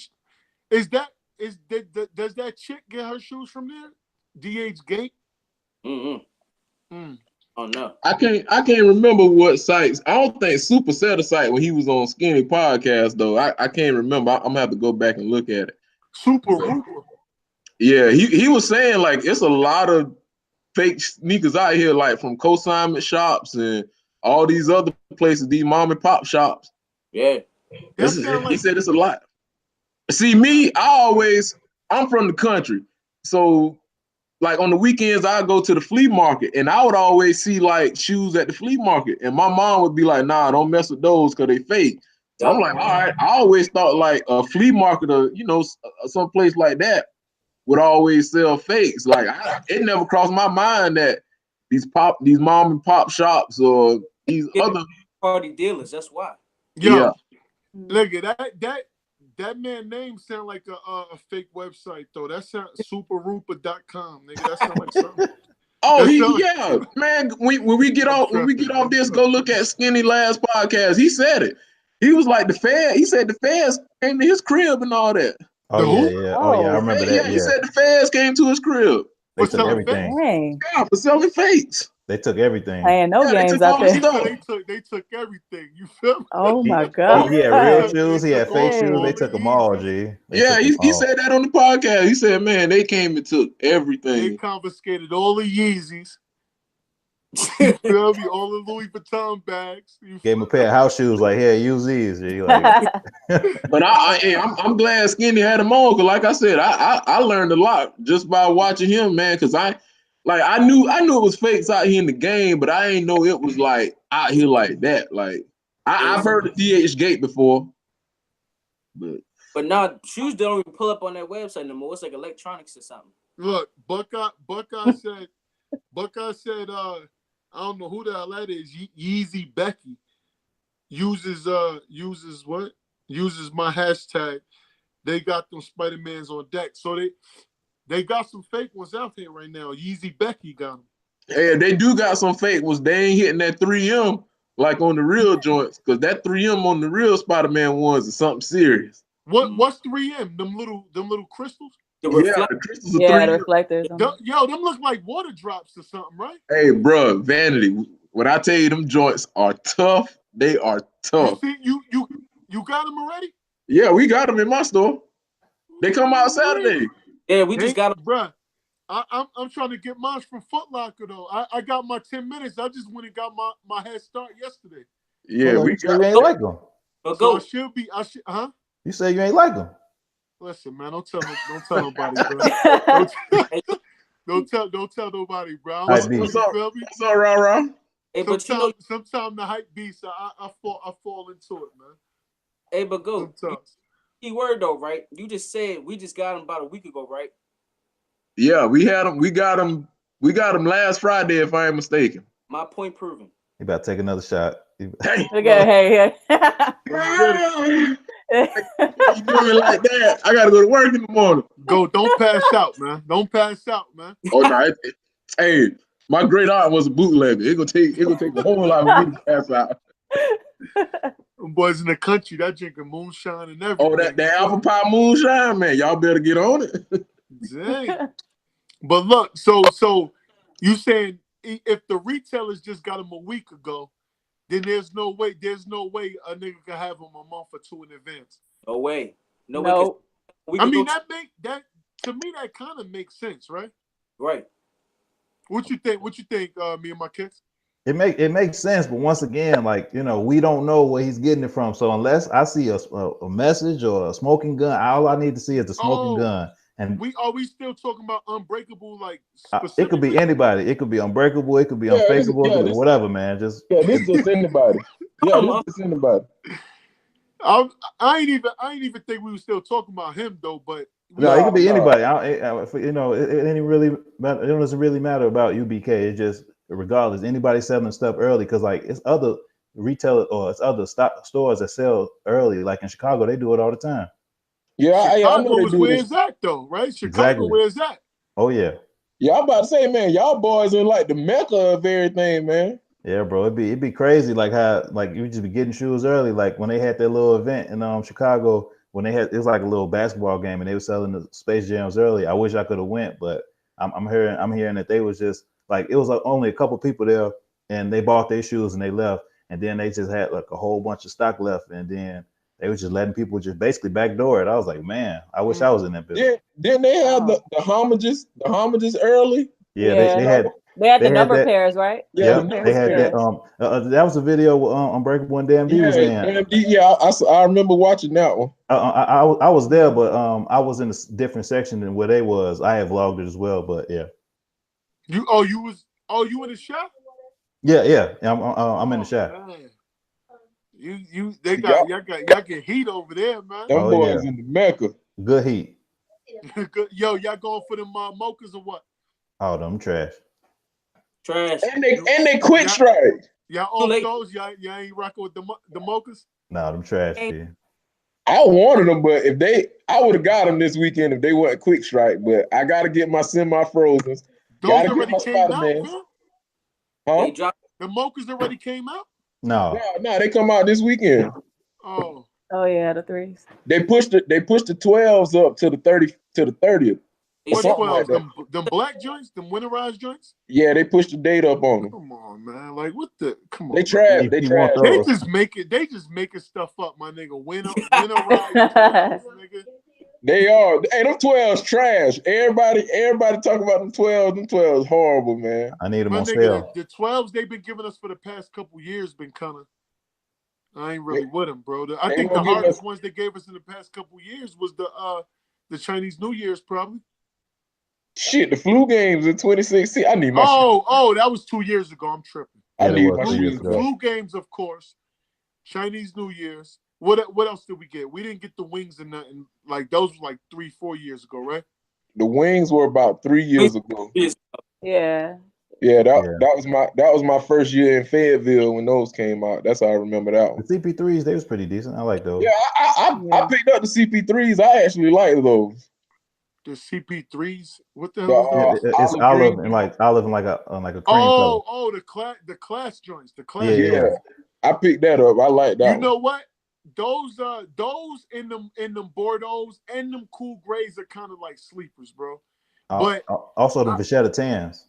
Does that chick get her shoes from there? DH Gate. Oh no, I can't remember what sites. I don't think Super set a site when he was on Skinny Podcast though. I can't remember. I'm gonna have to go back and look at it. Super Rooper. Yeah, he was saying like it's a lot of fake sneakers out here, like from consignment shops and all these other places, these mom and pop shops. Yeah, He said it's a lot. See, me, I'm from the country, so like on the weekends I go to the flea market, and I would always see like shoes at the flea market, and my mom would be like, "Nah, don't mess with those because they fake." So I'm like, all right. I always thought like a flea market or some place like that would always sell fakes. Like it never crossed my mind that these mom and pop shops or these other party dealers. That's why. Yeah. Look at that man name sound like a fake website though. That sounds superrooper.com, nigga. That sound like something. Oh, man. When we get off this, go look at Skinny last podcast. He said it. He was like he said the feds came to his crib and all that. Oh yeah. I remember that. Yeah, he said the feds came to his crib. They took everything. Yeah, for selling fakes. They took everything. I ain't no games out there. They took everything. You feel me? Oh my god. He had real shoes. He had fake shoes. They took them all, G. He said that on the podcast. He said, man, they came and took everything. They confiscated all the Yeezys. You feel me? All the Louis Vuitton bags. Gave him a pair of house shoes. Like, here, use these. G. Like, but I'm glad Skinny had them on, because like I said, I learned a lot just by watching him, man. Because I knew it was fakes out here in the game, but I ain't know it was like out here like that. Like I've heard of DH Gate before, but now shoes don't even pull up on that website no more. It's like electronics or something. Look, Buckeye said, I don't know who the hell that is. Yeezy Becky uses my hashtag. They got them Spider-Mans on deck, so they got some fake ones out there right now. Yeezy Becky got them. Yeah, they do got some fake ones. They ain't hitting that 3M like on the real joints, because that 3M on the real Spider-Man ones is something serious. What's 3M? Them little crystals? The crystals are 3M. The reflectors. Yo, them look like water drops or something, right? Hey, bro, Vanity. When I tell you them joints are tough, they are tough. You got them already? Yeah, we got them in my store. They come out Saturday. Yeah, we just got them, bro. I'm trying to get mine from Foot Locker though. I got my 10 minutes. I just went and got my head start yesterday. Yeah, you ain't like them. So You say you ain't like them. Listen, man, don't tell nobody, bro. Don't tell nobody, bro. What's up, Rah From? Hey, but sometimes the hype beast, I fall into it, man. Hey, but go. Key word though, right? You just said we just got them about a week ago, right? Yeah, we had them. We got them last Friday, if I ain't mistaken. My point proven. You about to take another shot. Hey, hey. You doing like that? I gotta go to work in the morning. Don't pass out, man. Don't pass out, man. Oh no! Hey, my great aunt was a bootlegger. It gonna take a whole lot for me to pass out. Boys in the country that drinking moonshine and everything. Oh, that apple pie moonshine, man. Y'all better get on it. Dang. But look, so you saying if the retailers just got them a week ago, then there's no way a nigga can have them a month or two in advance. No way. No. I mean that to me that kind of makes sense, right? Right. What you think? Me and my kids? It makes sense, but once again, like, we don't know where he's getting it from. So unless I see a message or a smoking gun, all I need to see is the smoking gun. And are we still talking about Unbreakable? Like it could be anybody. It could be Unbreakable. It could be Unfakeable. It could be whatever, man. Just this is anybody. This is anybody. I ain't even think we were still talking about him though. But no, it could be anybody. It ain't really. It doesn't really matter about UBK. It's just regardless, anybody selling stuff early, because like it's other retailers or it's other stores that sell early. Like in Chicago, they do it all the time. Yeah, Chicago is where it's at though, right? Chicago, where it's at. Oh yeah. Yeah, I'm about to say, man, y'all boys are like the mecca of everything, man. Yeah, bro, it'd be crazy like how like you just be getting shoes early. Like when they had their little event in Chicago, when it was like a little basketball game and they were selling the Space Jams early. I wish I could have went, but I'm hearing that they was just like it was like only a couple people there and they bought their shoes and they left, and then they just had like a whole bunch of stock left, and then they was just letting people just basically backdoor it. I was like, man, I wish I was in that business. Yeah, didn't they have the homages early? Yeah, they had the number that, pairs, right? Yeah, they had that. That was a video with Unbreakable and Damn D was in. I remember watching that one. I was there, but I was in a different section than where they was. I had vlogged it as well, but yeah. You in the shop? Yeah. I'm in the shop. Man. Y'all get heat over there, man. Them boys in the Mecca. Good heat. Yo, y'all going for them mochas or what? Oh, them trash. And they quick strike. Y'all own those? Y'all ain't rocking with the mochas? Nah, them trash. Yeah. I wanted them, but I would have got them this weekend if they weren't quick strike. But I got to get my semi-frozens. Those already came out, man? Huh? The mochas already came out? No, they come out this weekend. Oh yeah, the 3s. They pushed the 12s up to the 30th. What 12? Like them black joints, them winterized joints? Yeah, they pushed the date up on them. Come on, man. Like what the? Come on. They trash. They just making stuff up, my nigga. Winterized 12s, nigga. They are. Hey, them 12s trash. Everybody talk about them 12s. Them 12s horrible, man. I need them on sale. The 12s they've been giving us for the past couple years been kind of. I ain't really with them, bro. I think the hardest ones they gave us in the past couple years was the Chinese New Year's, probably. Shit, the flu games in 2016. I need my shit. That was 2 years ago. I'm tripping. I need my shit. Flu games, of course. Chinese New Year's. What else did we get? We didn't get the wings and nothing. Like those were like 3-4 years ago, right? The wings were about 3 years ago. Yeah. Yeah, that was my first year in Fayetteville when those came out. That's how I remember that one. The CP3s, they was pretty decent. I like those. Yeah, I picked up the CP3s. I actually like those. The CP3s. What the hell? It's olive and like a cream color. Oh, the class joints. The class. Yeah. I picked that up. I like that. You know what? Those in them Bordeaux and them cool grays are kind of like sleepers, bro. But also the Vachetta tans.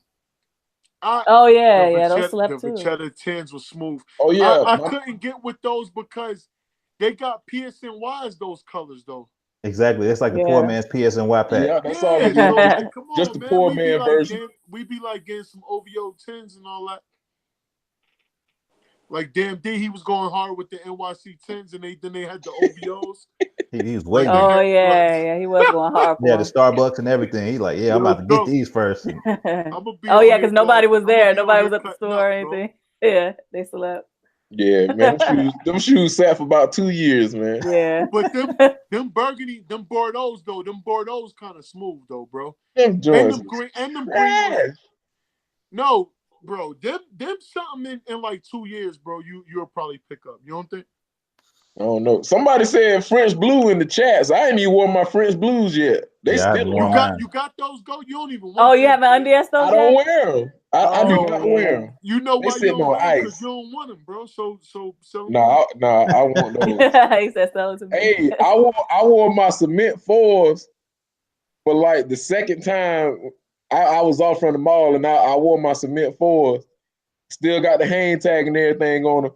Those slept too. The Vachetta tans were smooth. Oh yeah, I couldn't get with those because they got PSNYs those colors though. Exactly, it's like the poor man's PSNY pack. Yeah, that's all it is. Like, come on, just the poor man version. We be like getting some OVO 10s and all that. Like Damn D, he was going hard with the NYC 10s, and then they had the OVOs. he was waiting. Oh yeah, he was going hard. Yeah, the Starbucks and everything. He like, I'm about to get these first. Because nobody was there. Nobody was at the store or anything. Yeah, they slept. Yeah, man, them shoes sat for about 2 years, man. Yeah, but them burgundy, them Bordeaux kind of smooth though, bro. Them joints and them green ones. No, bro, them something in like 2 years, bro. You'll probably pick up. You don't think? I don't know. Somebody said French blue in the chats. I ain't even worn my French blues yet. They still you got those go. You don't even want. Oh, you haven't undressed those? I don't wear them. I do not wear them. You know why you don't on ice. Because you don't want them, bro. So No, I want those. He said sell it to me. Hey, I wore my cement 4s for like the second time. I was off from the mall and I wore my cement 4s. Still got the hang tag and everything on them.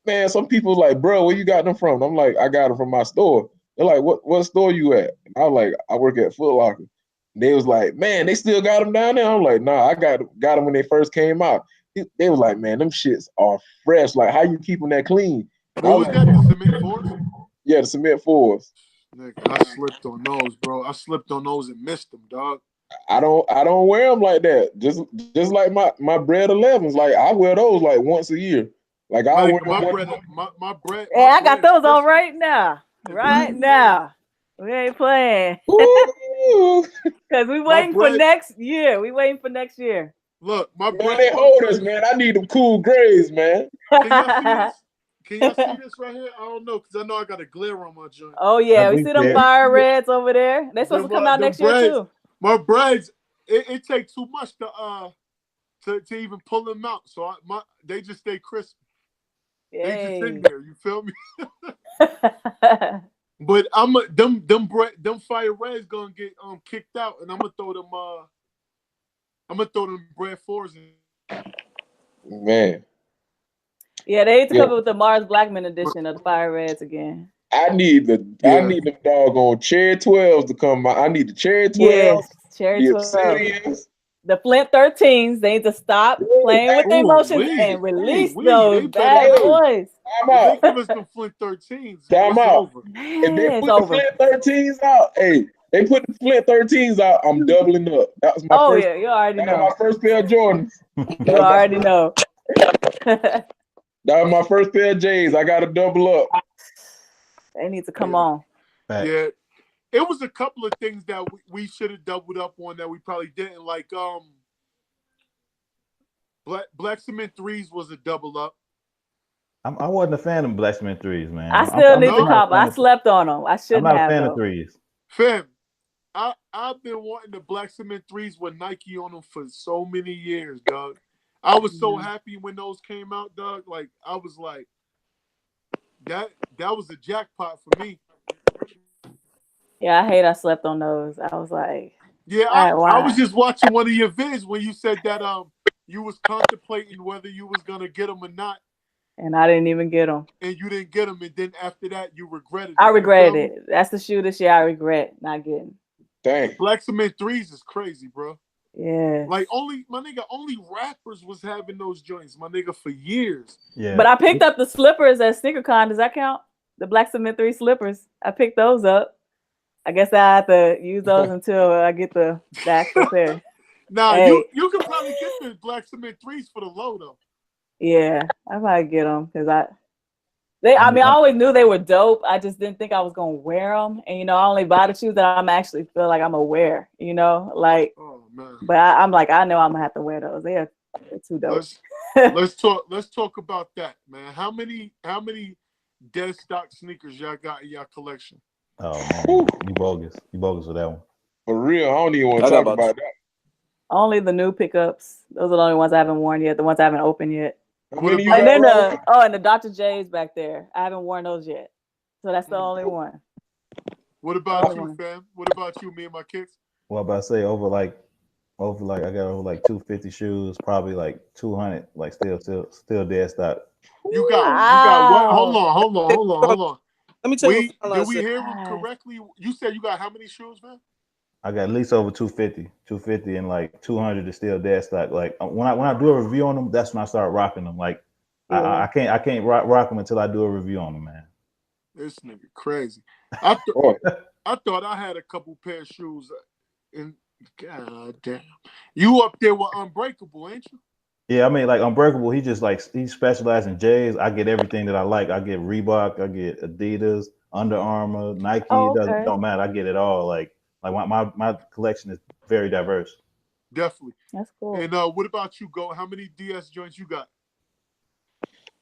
Man, some people like, bro, where you got them from? I'm like, I got them from my store. They're like, what store you at? And I was like, I work at Foot Locker. And they was like, man, they still got them down there? I'm like, nah, I got them when they first came out. They was like, man, them shits are fresh. Like, how you keeping that clean? What was that, the cement 4s? Yeah, the cement 4s. Nigga, I slipped on those, bro. I slipped on those and missed them, dog. I don't wear them like that. Just like my bread 11s. Like, I wear those like once a year. Like I wear my bread. Yeah, I got those on right now. Right now. We ain't playing. Because we waiting for next year. Look, my bread. They hold us, man. I need them cool grays, man. Can y'all see this right here? I don't know, because I know I got a glare on my joint. Oh, yeah. We see them fire reds over there. They're supposed to come out next year, too. My braids, it takes too much to even pull them out. So they just stay crisp. Yay. They just in there. You feel me? But them Fire Reds gonna get kicked out, and I'm gonna throw them Bread 4s in. Man. Yeah, they need to come up with the Mars Blackman edition of the Fire Reds again. I need the doggone Cherry 12s to come out. I need the Cherry 12s. Yes, Cherry 12s. The Flint 13s, they need to stop playing with the emotions and release those bad boys. If they give us the Flint 13s, time out. Man, if they put the Flint 13s out, hey, they put the Flint 13s out, I'm doubling up. That was my first. Yeah, you already know. That was my first pair of Jordans. You already know. That was my first pair of J's. I got to double up. They need to come on. Yeah. It was a couple of things that we should have doubled up on that we probably didn't. Like Black Cement 3s was a double up. I wasn't a fan of Black Cement 3s, man. I still need to cop. I slept on them. I shouldn't have. I'm not a fan of 3s. Fam, I've been wanting the Black Cement 3s with Nike on them for so many years, dog. I was so happy when those came out, dog. Like I was like, that was a jackpot for me. Yeah, I hate I slept on those. I was like, yeah, I was just watching one of your vids when you said that you was contemplating whether you was gonna get them or not, and I didn't even get them. And you didn't get them, and then after that, you regretted it. I regretted it. That's the shoe this year I regret not getting. Dang. Black Cement 3s is crazy, bro. Yeah. Like only rappers was having those joints, my nigga, for years. Yeah. But I picked up the slippers at SneakerCon. Does that count? The Black Cement 3 slippers. I picked those up. I guess I have to use those until I get the actual pair. Nah, hey. you can probably get the Black Cement 3s for the low though. Yeah, I might get them because I always knew they were dope. I just didn't think I was gonna wear them, and I only buy the shoes that I'm actually feel like I'm gonna wear. Like. Oh man. But I'm like, I know I'm gonna have to wear those. They're too dope. Let's talk about that, man. How many dead stock sneakers y'all got in y'all collection? Oh man, you bogus for that one. For real, I don't even want to talk about that. Only the new pickups. Those are the only ones I haven't worn yet. The ones I haven't opened yet. And the Dr. J's back there. I haven't worn those yet. So that's the only one. What about you, fam? What about you, me and my kicks? Well, I'm about to say over like I got over like 250 shoes, probably like 200, like still dead stock. You got what? Hold on. Let me tell you. Did we hear correctly? You said you got how many shoes, man? I got at least over 250, and like 200 is still dead stock. Like when I do a review on them, that's when I start rocking them. Like I can't rock them until I do a review on them, man. This nigga crazy. I thought I had a couple pair of shoes, and god damn, you up there with Unbreakable, ain't you? Yeah, I mean, like Unbreakable, he specializes in J's. I get everything that I like. I get Reebok, I get Adidas, Under Armour, Nike. It don't matter. I get it all. Like my collection is very diverse. Definitely. That's cool. And what about you, Go? How many DS joints you got?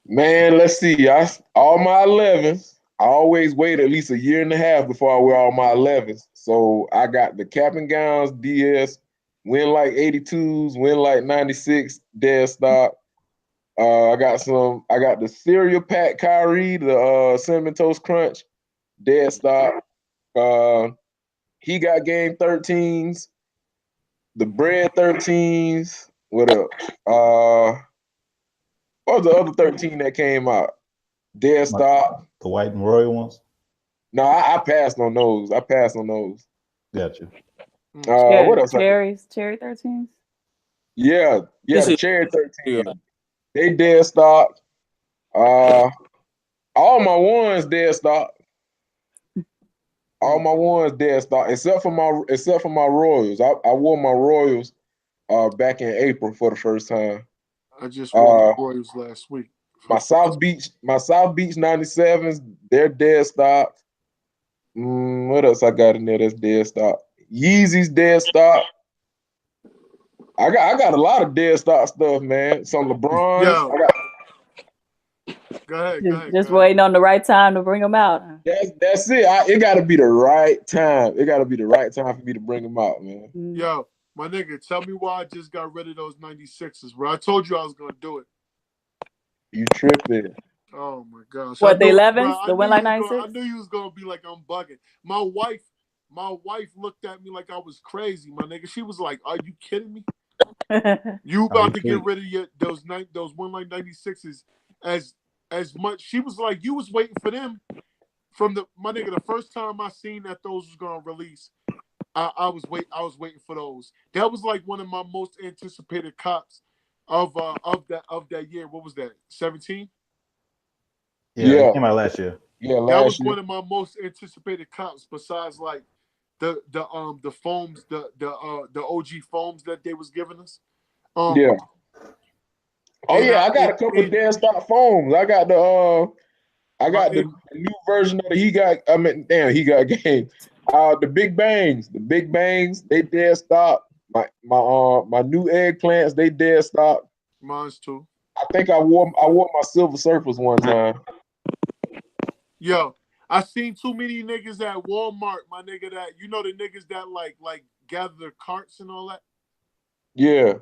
Man, let's see. All my 11s. I always wait at least a year and a half before I wear all my 11s. So I got the cap and gowns DS, win like 82s, win like 96 dead stock. I got the cereal pack Kyrie, the Cinnamon Toast Crunch, dead stock. He got game 13s, the bread 13s. What else? What was the other 13 that came out? Dead stock. The white and royal ones? No, I passed on those. Got you. What else? Cherry 13s? Yeah, the cherry 13. They dead stock. All my ones dead stock. All my ones dead stock, except for my Royals. I wore my Royals back in April for the first time. I just wore the Royals last week. My South Beach 97s, they're dead stock. What else I got in there that's dead stock? Yeezy's dead stock. I got a lot of dead stock stuff, man. Some LeBrons. Go ahead. Just waiting on the right time to bring them out. That's it. It got to be the right time. It got to be the right time for me to bring them out, man. Yo, My nigga, tell me why I just got rid of those 96s, bro. I told you I was gonna do it. You tripping. Oh my gosh. What, the 11s? Bro, The Win Like 96? I knew you was gonna be like, I'm bugging. My wife looked at me like I was crazy, my nigga. She was like, "Are you kidding me? You about to get rid of those Win Like 96s as much?" She was like, "You was waiting for them from my nigga. The first time I seen that those was gonna release, I was waiting for those. That was like one of my most anticipated cops of that year. What was that? 17? Yeah, it came out last year. Yeah, that was one of my most anticipated cops. Besides, like the foams, the OG foams that they was giving us. Yeah. Oh yeah, I got a couple damn stock foams. I got the new version of the He Got Game. The Big Bangs. The Big Bangs, they dead stock. My new eggplants, they dead stock. Mine's too. I think I wore my Silver Surfers one time. Yo, I seen too many niggas at Walmart, my nigga, that you know the niggas that like gather their carts and all that. Yeah.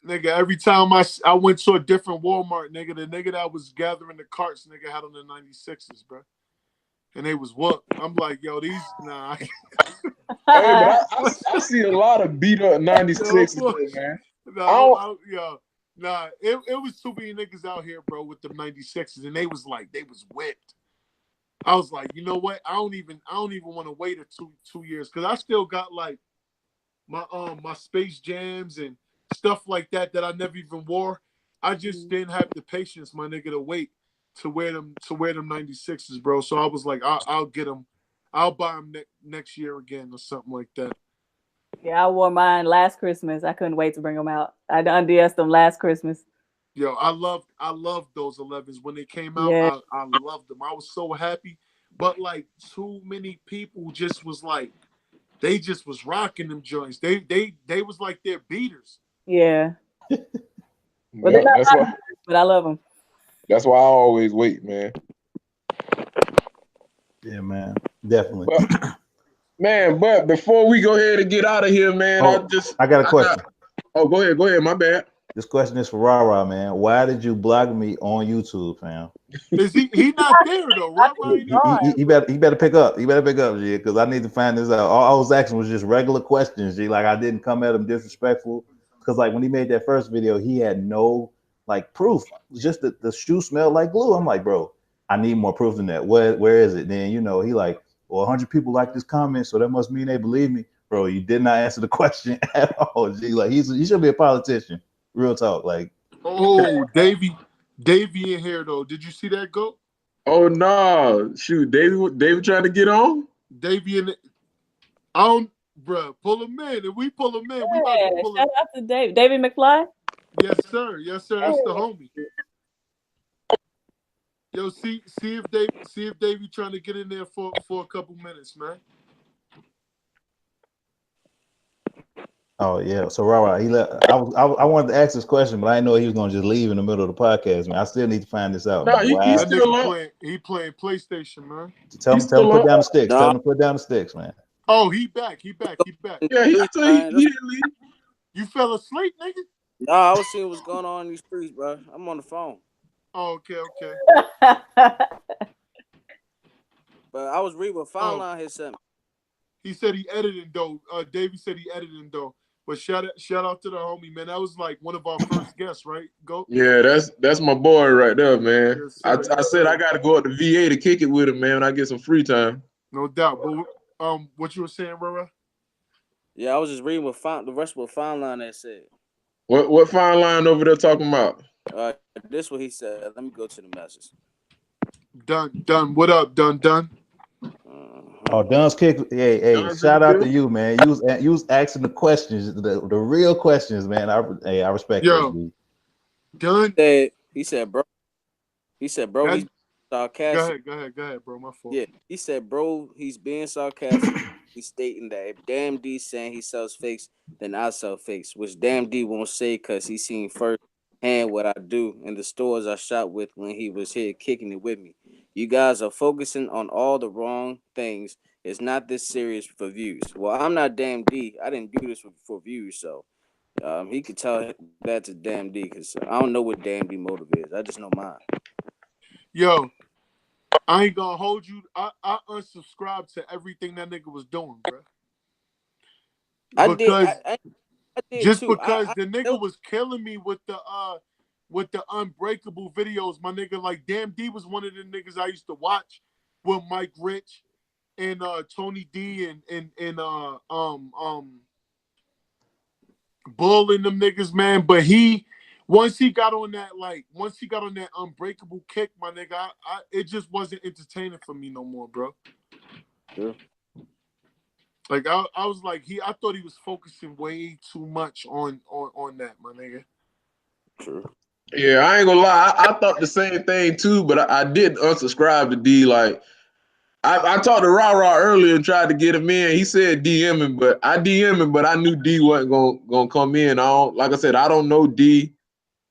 Nigga, every time I went to a different Walmart, nigga, the nigga that was gathering the carts, nigga, had on the 96s, bro. And they was whooped. I'm like, yo, these nah. Hey, but I see a lot of beat up 96s, man. It was too many niggas out here, bro, with the 96s, and they was whipped. I was like, you know what? I don't even want to wait two years, because I still got like my Space Jams and stuff like that I never even wore. I just didn't have the patience, my nigga, to wait to wear them 96s, bro. So I was like, I'll get them. I'll buy them next year again or something like that. Yeah, I wore mine last Christmas. I couldn't wait to bring them out. I unds them last Christmas. Yo, I loved those 11s when they came out. Yeah. I loved them. I was so happy. But like too many people just was like, they just was rocking them joints. They was like their beaters. Yeah. Well, they're not beaters, but I love them. That's why I always wait, man. Yeah, man. Definitely. But before we go ahead and get out of here, man, I got a question. Go ahead. My bad. This question is for Rah, man. Why did you block me on YouTube, fam? Is he not there though? He better pick up. He better pick up, G, because I need to find this out. All I was asking was just regular questions, G. Like I didn't come at him disrespectful, because like when he made that first video, he had no like proof. Just the shoe smelled like glue. I'm like, bro, I need more proof than that. Where is it? Then he like, well, 100 people like this comment, so that must mean they believe me, bro. You did not answer the question at all, G. Like he should be a politician. Real talk, like. Oh, Davey in here though. Did you see that go? Oh no, shoot, David trying to get on. Davey in bro, pull him in. If we pull him in, we about to pull him. Shout out to Davey McFly. Yes, sir. That's the homie. Yo, see if Davey trying to get in there for a couple minutes, man. Oh yeah, so Rah, he left. I wanted to ask this question, but I didn't know he was gonna just leave in the middle of the podcast, man. I still need to find this out. No, he's still playing PlayStation, man. Tell him to put down the sticks. No. Tell him to put down the sticks, man. Oh, he back. Yeah, he didn't leave. You fell asleep, nigga? No, I was seeing what's going on in these streets, bro. I'm on the phone. Oh, okay. But I was reading what Fine Line had sent me. He said he edited though. Davey said he edited though. But shout out to the homie, man. That was like one of our first guests, right? Go. Yeah, that's my boy right there, man. Yes, I said I got to go up to VA to kick it with him, man. When I get some free time. No doubt. But what you were saying, Rara? Yeah, I was just reading the rest of what Fine Line had said. What Fine Line over there talking about? This is what he said. Let me go to the message. Done. What up, Done? Oh, Dun's kick. Hey, shout out to you, man. You was asking the questions, the real questions, man. I respect you. Done. He said, bro, he's sarcastic. Go ahead, bro. My fault. Yeah, he said, bro, he's being sarcastic. He's stating that if Damn D saying he sells fakes, then I sell fakes, which Damn D won't say because he seen firsthand what I do in the stores I shop with when he was here kicking it with me. You guys are focusing on all the wrong things. It's not this serious for views. Well, I'm not Damn D. I didn't do this for views, so he could tell that to Damn D because I don't know what Damn D motive is. I just know mine. Yo, I ain't gonna hold you. I unsubscribed to everything that nigga was doing, bro. I Because did just too. because the nigga was killing me with the Unbreakable videos, my nigga. Like Damn D was one of the niggas I used to watch with Mike Rich and Tony D and Bull and them niggas, man. But once he got on that Unbreakable kick, my nigga, it just wasn't entertaining for me no more, bro. Sure. Like I was like I thought he was focusing way too much on that, my nigga. Sure. Yeah, I ain't gonna lie. I thought the same thing too, but I did unsubscribe to D. Like I talked to Rah earlier and tried to get him in. He said DM him, but I DM him, but I knew D wasn't gonna come in. Like I said, I don't know D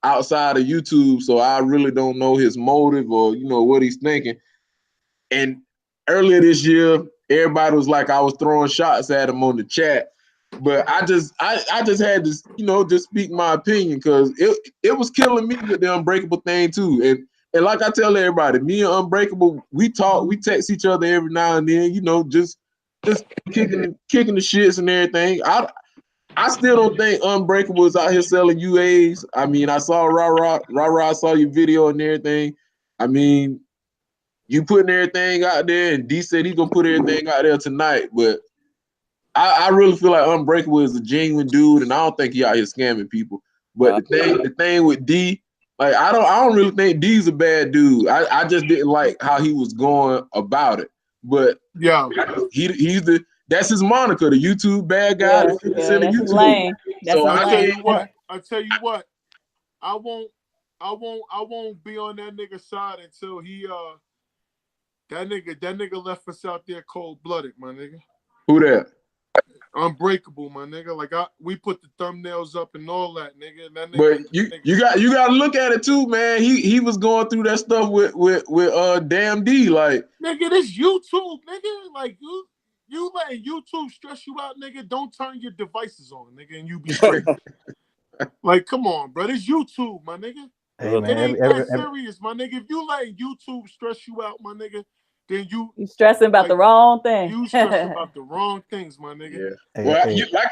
outside of YouTube, so I really don't know his motive or what he's thinking. And earlier this year, everybody was like I was throwing shots at him on the chat. But I just had to, just speak my opinion because it was killing me with the Unbreakable thing too. And like I tell everybody, me and Unbreakable, we talk, we text each other every now and then, just kicking the shits and everything. I still don't think Unbreakable is out here selling UAs. I mean, I saw Rah, I saw your video and everything. I mean, you putting everything out there, and D said he's gonna put everything out there tonight, but I really feel like Unbreakable is a genuine dude, and I don't think he out here scamming people. But the thing with D, like I don't really think D's a bad dude. I just didn't like how he was going about it. But yeah, that's his moniker, the YouTube bad guy. Yeah, that's his lane. So I tell you what, I won't be on that nigga side until he that nigga left us out there cold blooded, my nigga. Who that? Unbreakable, my nigga. Like we put the thumbnails up and all that, nigga. That nigga but you got to look at it too, man. He was going through that stuff with Damn D, like nigga. This YouTube, nigga. Like you letting YouTube stress you out, nigga. Don't turn your devices on, nigga, and you be straight. Like, come on, bro. This YouTube, my nigga. Hey, man, it ain't that serious, my nigga. If you letting YouTube stress you out, my nigga, then you stressing about the wrong thing. You stressing about the wrong things, my nigga. Yeah. Well,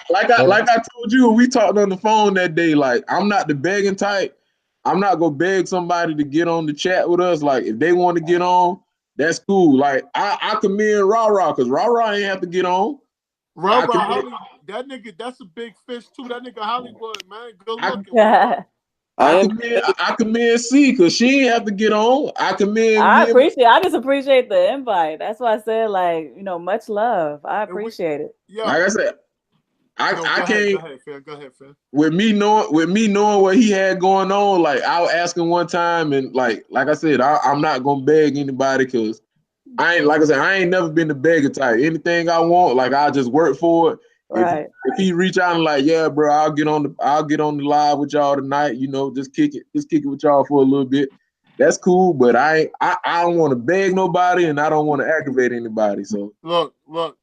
like I told you when we talked on the phone that day, like I'm not the begging type. I'm not gonna beg somebody to get on the chat with us. Like if they want to get on, that's cool. Like I commend Rah because Rah ain't have to get on. Rah, that nigga, that's a big fish too. That nigga Hollywood, man, good looking. I commend C because she ain't have to get on. I just appreciate the invite. That's why I said, like, much love. I appreciate it. Yeah. Like I said, I can't. Go ahead, Phil. With me knowing what he had going on, like I was asking one time, and like I said, I'm not gonna beg anybody because I ain't never been the beggar type. Anything I want, like I just work for it. Right. If he reach out and like, yeah, bro, I'll get on the live with y'all tonight. Just kick it with y'all for a little bit. That's cool, but I don't want to beg nobody, and I don't want to aggravate anybody. So look,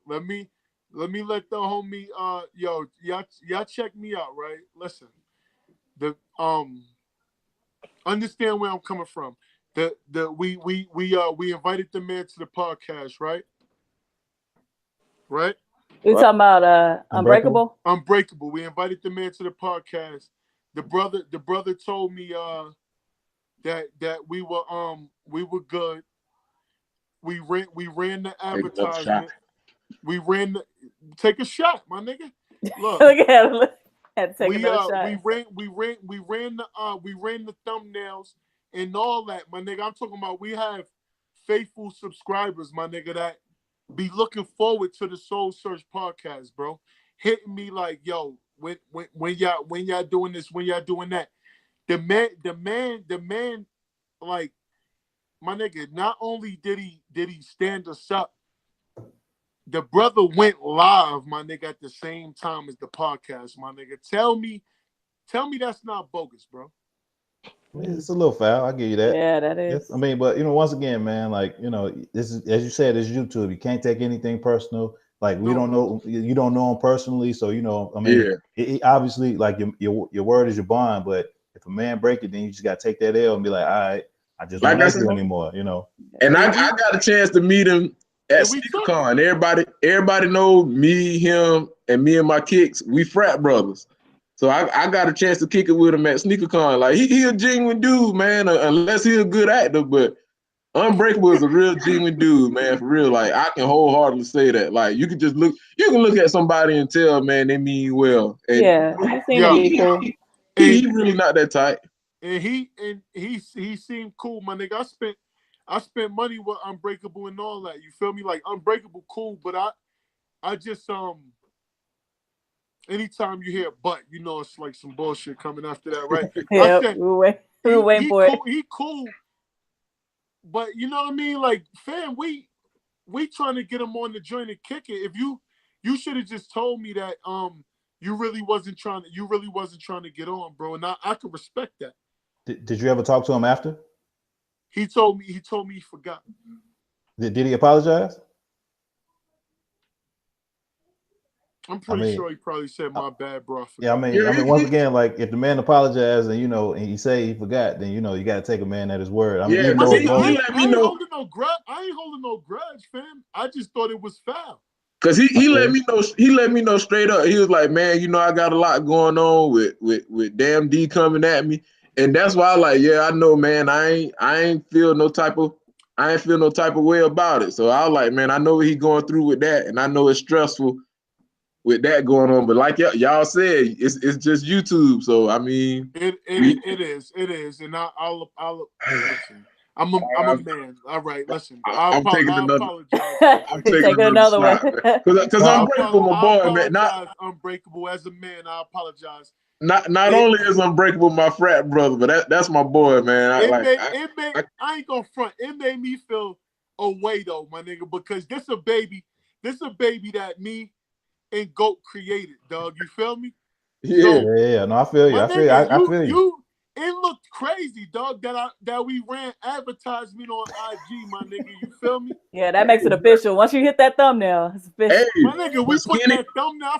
let me let the homie y'all check me out, right? Listen, understand where I'm coming from. We invited the man to the podcast, right? Right? We talking about Unbreakable? Unbreakable. We invited the man to the podcast. The brother told me that we were good. We ran the advertisement. Take a shot, my nigga. Look, look at him. We ran the thumbnails and all that, my nigga. I'm talking about we have faithful subscribers, my nigga, that be looking forward to the Soul Search podcast, bro. Hitting me like, yo, when y'all doing this, when y'all doing that. The man, like, my nigga, not only did he stand us up, the brother went live, my nigga, at the same time as the podcast, my nigga. Tell me that's not bogus, bro. It's a little foul. I give you that. Yeah, that is. Yes. I mean, but once again, man, like this is, as you said, it's YouTube. You can't take anything personal. Like we don't know, you don't know him personally, so I mean, it obviously, like your word is your bond. But if a man break it, then you just gotta take that L and be like, all right, I just don't like you anymore, And I got a chance to meet him at SneakerCon. Everybody know me, him, and me and my kicks. We frat brothers. So I got a chance to kick it with him at SneakerCon. Like he a genuine dude, man. Unless he a good actor, but Unbreakable is a real genuine dude, man. For real, like I can wholeheartedly say that. Like you can look at somebody and tell, man, they mean you well. And you seem to be cool. He really not that tight. And he seemed cool, my nigga. I spent money with Unbreakable and all that. You feel me? Like Unbreakable, cool, but I just anytime you hear "but," it's like some bullshit coming after that, right? Yeah, we're waiting for it. He cool, but you know what I mean? Like, fam, we trying to get him on the joint and kick it. If you should have just told me that you really wasn't trying to get on, bro, and I could respect that. Did you ever talk to him after? He told me he forgot. Did he apologize? I'm pretty sure he probably said, "My bad, bro." Yeah, I mean, once again, like if the man apologized and and he say he forgot, then you got to take a man at his word. I mean, he let me know. I ain't holding no grudge, fam. I just thought it was foul. Cause he let me know. He let me know straight up. He was like, "Man, I got a lot going on with Damn D coming at me." And that's why I like, yeah, I know, man. I ain't feel no type of way about it. So I was like, man, I know what he going through with that, and I know it's stressful with that going on. But like y'all said, it's just YouTube. So I mean, it is, and I'll listen. I'm a man. All right, listen. I apologize. I'm taking another one. Because Unbreakable, my boy, man. Unbreakable as a man. I apologize. Not only is Unbreakable my frat brother, but that's my boy, man. I ain't gonna front. It made me feel away though, my nigga, because this a baby that me and Goat created, dog. You feel me? Yeah. No, I feel you. I feel you. It looked crazy, dog, that we ran advertisement on IG, my nigga. You feel me? Yeah, that makes it official. Once you hit that thumbnail, it's official. Hey, my nigga, we put that thumbnail. I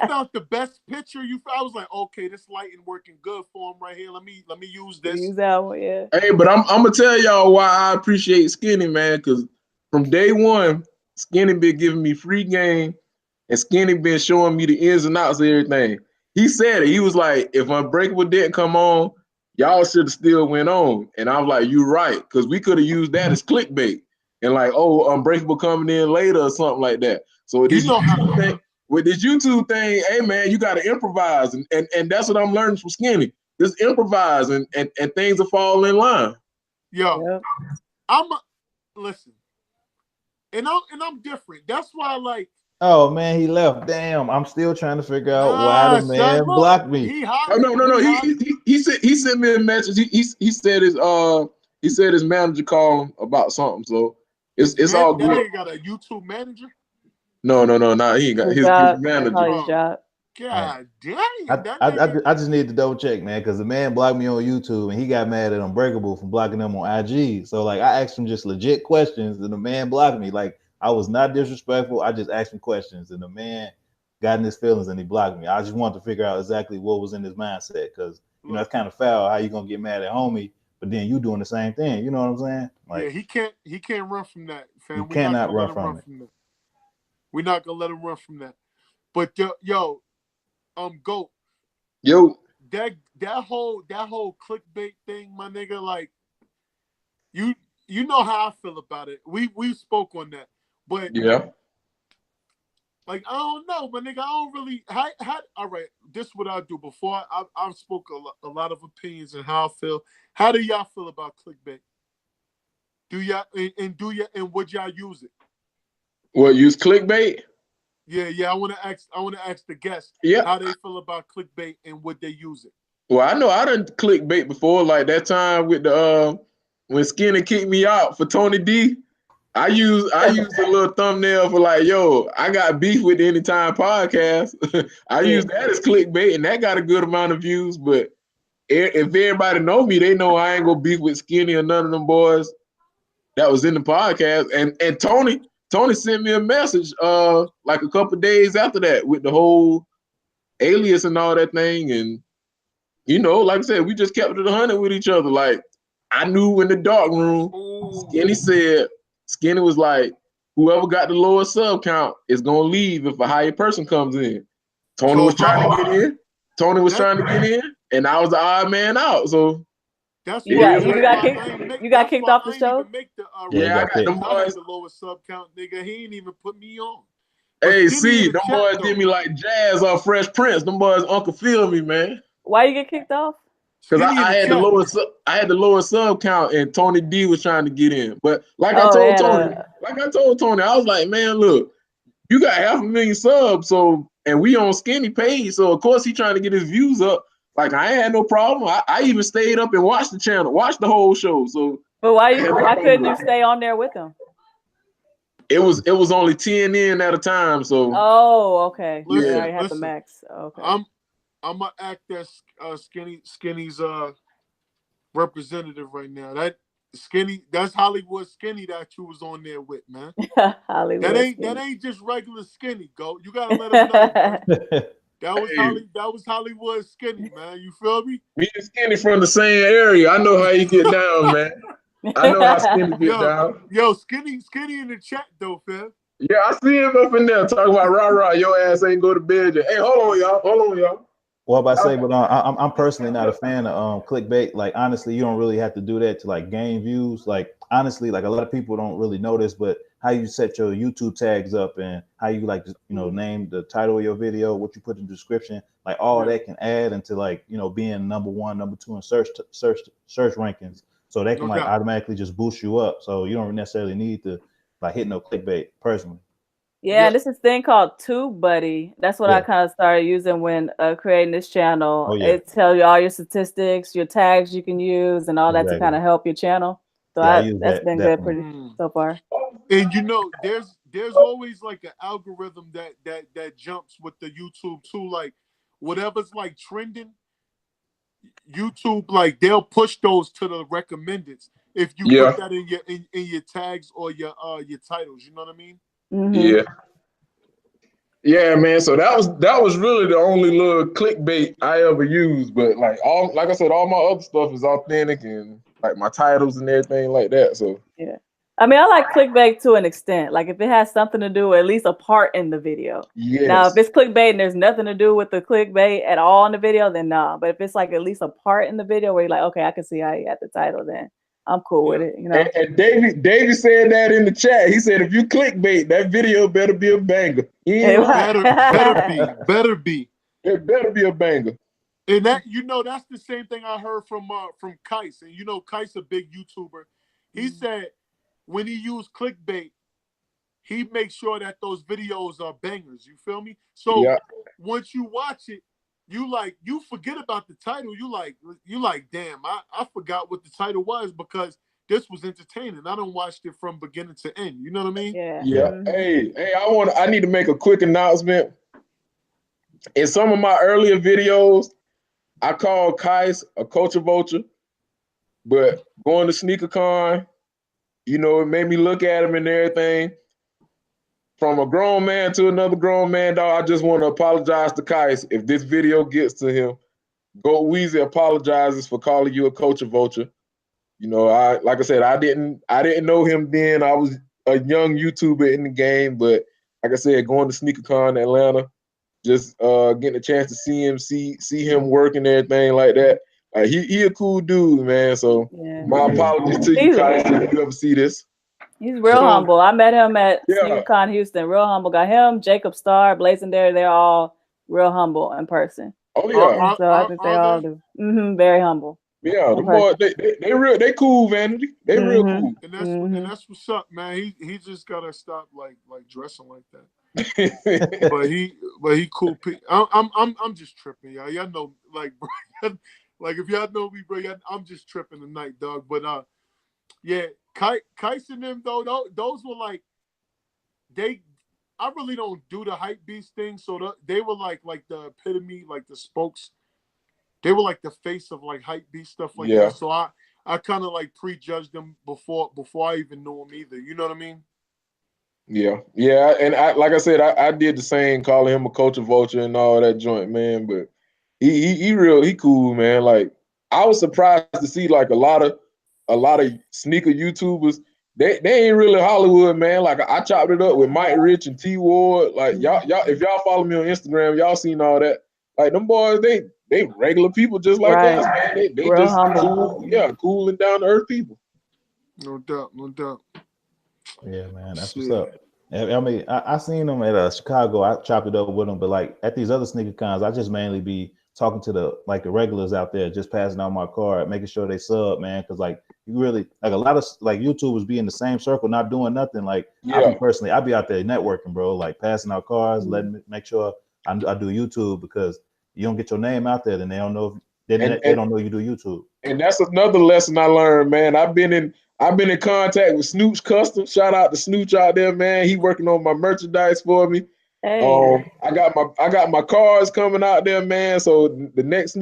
found the best picture. I was like, okay, this lighting working good for him right here. Let me use this. Use that one, yeah. Hey, but I'm gonna tell y'all why I appreciate Skinny, man, because from day one, Skinny been giving me free game, and Skinny been showing me the ins and outs of everything. He said it. He was like, if Unbreakable didn't come on, y'all should have still went on. And I was like, you're right, because we could have used that as clickbait. And like, oh, Unbreakable coming in later or something like that. So with this YouTube thing, hey, man, you got to improvise. And that's what I'm learning from Skinny. Just improvise and things will fall in line. Yo, listen. And I'm different. That's why I like. Oh man, he left. Damn, I'm still trying to figure out why the man blocked me. No. He sent me a message. He said his manager called him about something. So it's all good. That nigga got a YouTube manager? No. He ain't got his manager. His job. God damn. I just need to double check, man, because the man blocked me on YouTube and he got mad at Unbreakable for blocking him on IG. So like I asked him just legit questions and the man blocked me. Like I was not disrespectful. I just asked him questions and the man got in his feelings and he blocked me. I just wanted to figure out exactly what was in his mindset because it's kind of foul how you gonna get mad at homie, but then you doing the same thing. You know what I'm saying? Like, yeah, he can't run from that, fam. You cannot run from it. We're not gonna let him run from that. But yo, Goat. Yo. That whole clickbait thing, my nigga, like you know how I feel about it. We spoke on that. But yeah, like I don't know, my nigga. I don't really. All right, this is what I do. Before I've spoke a lot of opinions and how I feel. How do y'all feel about clickbait? Do y'all and would y'all use it? What, use clickbait? Yeah. I want to ask the guests how they feel about clickbait and would they use it. Well, I know I done clickbait before, like that time with the when Skinny kicked me out for Tony D. I used a little thumbnail for like, yo, I got beef with the Anytime podcast. I used that as clickbait, and that got a good amount of views. But if everybody know me, they know I ain't gonna beef with Skinny or none of them boys that was in the podcast. And Tony sent me a message like a couple days after that with the whole alias and all that thing. And you know, like I said, we just kept it 100 with each other. Like I knew in the dark room, Skinny was like, whoever got the lowest sub count is gonna leave if a higher person comes in. Tony was trying to get in. Tony was trying to get in, and I was the odd man out. So that's you got kicked off the show. Yeah, I got them boys. The lowest sub count, nigga. He ain't even put me on. Hey, see, them boys did me like Jazz or Fresh Prince. Them boys Uncle Phil me, man. Why you get kicked off? Because I had the lowest sub count, and Tony D was trying to get in. But like I told Tony, I was like, man, look, you got 500,000 subs, so and we on Skinny page, so of course he trying to get his views up. Like I ain't had no problem. I even stayed up and watched the channel, watched the whole show. So, but why couldn't you stay on there with him? It was only 10 in at a time. So. Oh, okay. Listen, I have the max. Okay. I'm gonna act as Skinny's representative right now. That's Hollywood Skinny that you was on there with, man. Hollywood. That ain't just regular Skinny, go. You gotta let him know, man. That was Hollywood Skinny, man. You feel me? Me and Skinny from the same area. I know how you get down, man. I know how Skinny get down. Yo, Skinny in the chat though, fam. Yeah, I see him up in there talking about rah, your ass ain't go to bed yet. Hey, hold on, y'all. Well, I say, but I'm personally not a fan of clickbait. Like, honestly, you don't really have to do that to like gain views. Like, honestly, like a lot of people don't really know this, but how you set your YouTube tags up and how you like, name the title of your video, what you put in the description, like all that can add into like, being number 1, number 2 in search rankings. So they can like automatically just boost you up. So you don't necessarily need to like hit no clickbait personally. Yeah, this is a thing called TubeBuddy. That's what I kind of started using when creating this channel. It tells you all your statistics, your tags you can use, and all that to kind of help your channel. So that's been good so far. And there's always like an algorithm that jumps with the YouTube too. Like whatever's like trending, YouTube like they'll push those to the recommendeds if you put that in your tags or your titles. You know what I mean? Mm-hmm. Yeah, man. So that was really the only little clickbait I ever used. But like I said, all my other stuff is authentic and like my titles and everything like that. So yeah, I mean, I like clickbait to an extent. Like if it has something to do with at least a part in the video. Yes. Now, if it's clickbait and there's nothing to do with the clickbait at all in the video, then nah. But if it's like at least a part in the video where you're like, okay, I can see how you got the title, then I'm cool with it, And Davey said that in the chat. He said, if you clickbait, that video better be a banger. Better be. It better be a banger. And that that's the same thing I heard from Kikz. And Kikz a big YouTuber. He said when he used clickbait, he makes sure that those videos are bangers. You feel me? So once you watch it, you forget about the title. You like, damn, I forgot what the title was because this was entertaining. I done watched it from beginning to end. You know what I mean? Yeah. Hey, I need to make a quick announcement. In some of my earlier videos, I called Kikz a culture vulture, but going to SneakerCon, it made me look at him and everything. From a grown man to another grown man, dog, I just want to apologize to Kikz if this video gets to him. Goatweezy apologizes for calling you a culture vulture. Like I said, I didn't know him then. I was a young YouTuber in the game, but like I said, going to SneakerCon Atlanta, just getting a chance to see him work and everything like that. He a cool dude, man. So my apologies to you, Kikz, if you ever see this. He's real humble. I met him at SneakerCon Houston. Real humble. Got him, Jacob Starr, Blazing Dare. They're all real humble in person. Oh yeah. So I think they all do. Very humble. Yeah, the boy, they cool, Vanity. They real cool. And that's what's up, man. He just gotta stop like dressing like that. but he cool. I'm just tripping, y'all. Y'all know, like, bro, like if y'all know me, bro, I'm just tripping tonight, dog. But yeah, Kikz and them though, those were like I really don't do the hype beast thing, so they were like the epitome, like the spokes they were like the face of like hype beast stuff like that. So I kind of like prejudged them before I even knew them either. You know what I mean? Yeah, and like I said, I did the same, calling him a culture vulture and all that joint, man. But he cool, man. Like I was surprised to see like a lot of sneaker YouTubers. They ain't really Hollywood, man. Like I chopped it up with Mike Rich and T Ward. Like y'all, if y'all follow me on Instagram, y'all seen all that. Like them boys, they regular people just like us, man. They Real just humble. cool and down to earth people. No doubt, no doubt. Yeah, man, that's what's up. I mean, I seen them at Chicago. I chopped it up with them, but like at these other sneaker cons, I just mainly be talking to the regulars out there, just passing out my card, making sure they sub, man. Because like you really like a lot of like YouTubers be in the same circle, not doing nothing. Like I be out there networking, bro. Like passing out cards, letting me make sure I do YouTube, because you don't get your name out there, then they don't know they don't know you do YouTube. And that's another lesson I learned, man. I've been in contact with Snooch Custom. Shout out to Snooch out there, man. He working on my merchandise for me. Hey. I got my cars coming out there, man. So the next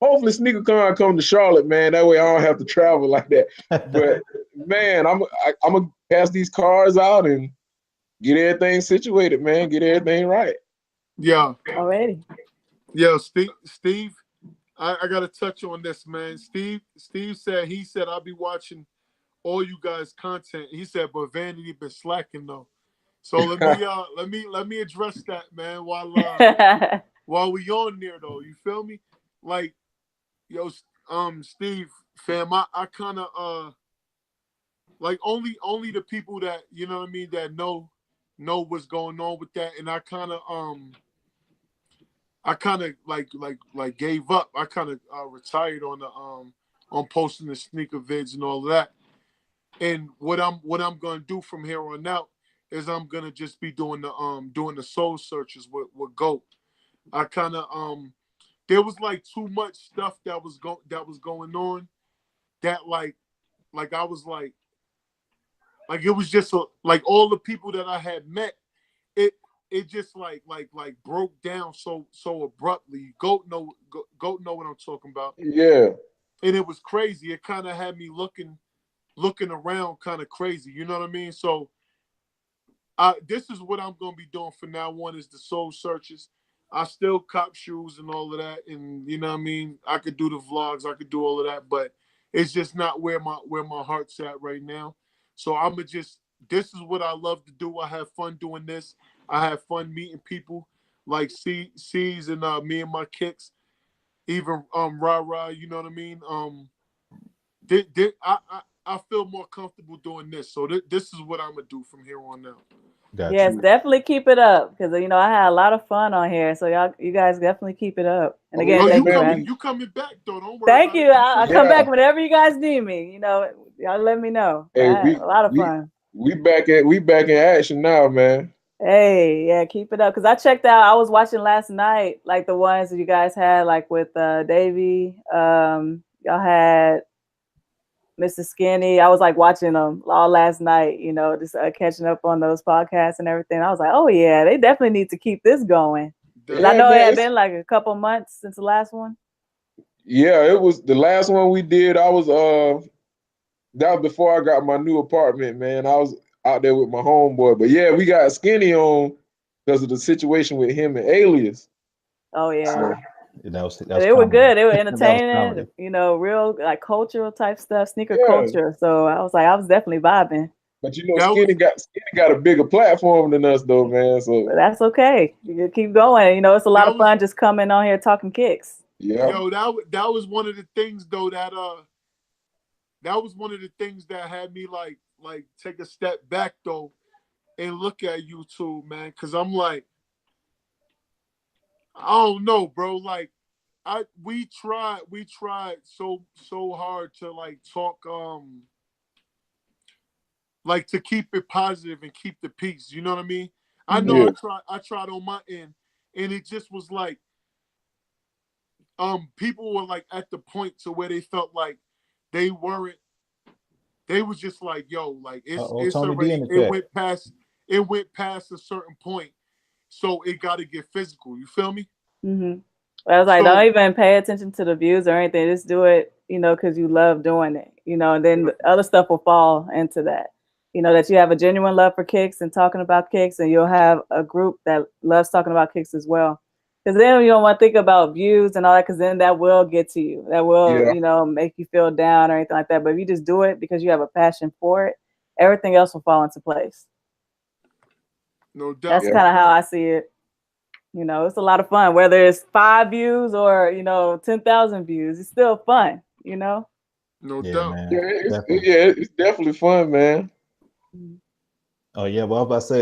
hopefully SneakerCon come to Charlotte, man. That way I don't have to travel like that. But man, I'm gonna pass these cars out and get everything situated, man. Get everything right. Yeah. Already. Yeah, Steve. I gotta touch on this, man. Steve said I'll be watching all you guys' content. He said, but Vanity been slacking though. So let me address that, man, while we on there though. You feel me? Like, yo, Steve, fam, I kinda like only the people that, you know what I mean, that know what's going on with that. And I kinda like gave up. I kind of retired on the on posting the sneaker vids and all of that. And what I'm gonna do from here on out is I'm gonna just be doing the soul searches with Goat. I kind of there was like too much stuff that was going on that like I was like it was just like all the people that I had met, it just like broke down so abruptly. Goat know what I'm talking about. Yeah. And it was crazy. It kind of had me looking around kind of crazy. You know what I mean? So this is what I'm gonna be doing from now on, is the soul searches. I still cop shoes and all of that, and you know what I mean? I could do the vlogs, I could do all of that, but it's just not where my heart's at right now. So this is what I love to do. I have fun doing this. I have fun meeting people like C's and Menmykickz, even Rah, you know what I mean? I feel more comfortable doing this. So this is what I'm gonna do from here on out. Gotcha. Yes, definitely keep it up, because you know I had a lot of fun on here. So you guys definitely keep it up. And again, thank you coming back though? Don't worry. Thank you. I'll come back whenever you guys need me. You know, y'all let me know. Hey, I had a lot of fun. We back in action now, man. Hey, yeah, keep it up. Because I checked out. I was watching last night, like the ones that you guys had, like with Davey. Y'all had Mr. Skinny. I was like watching them all last night, you know, just catching up on those podcasts and everything. I was like, oh yeah, they definitely need to keep this going. Yeah, I know it had been like a couple months since the last one. Yeah, it was the last one we did. I was that was before I got my new apartment, man. I was out there with my homeboy. But yeah, we got Skinny on because of the situation with him and Alias. Oh yeah. So, that was they were good. They were entertaining, you know, real like cultural type stuff, sneaker culture. So I was definitely vibing. But you know, Skinny got a bigger platform than us though, man. So but that's okay. You keep going. You know, it's a lot of fun just coming on here talking kicks. Yeah. Yo, that was one of the things though that was one of the things that had me like take a step back though and look at YouTube, man, because I'm like, I don't know, bro. Like, we tried so hard to like talk, like to keep it positive and keep the peace. You know what I mean? I know I tried on my end, and it just was like, people were like at the point to where they felt like they weren't. They was just like, yo, like it's already, it went past a certain point, so it got to get physical. You feel me? Mm-hmm. I was like, So- don't even pay attention to the views or anything. Just do it, you know, because you love doing it, you know, and then the other stuff will fall into that. You know, that you have a genuine love for kicks and talking about kicks, and you'll have a group that loves talking about kicks as well. Because then you don't want to think about views and all that, because then that will get to you. That will, Yeah. you know, make you feel down or anything like that. But if you just do it because you have a passion for it, everything else will fall into place. No doubt. That's kind of how I see it. You know, it's a lot of fun, whether it's 5 views or, you know, 10,000 views. It's still fun, you know? No Yeah, doubt. man. Yeah, it's definitely fun, man. Oh yeah, well, I was about to say,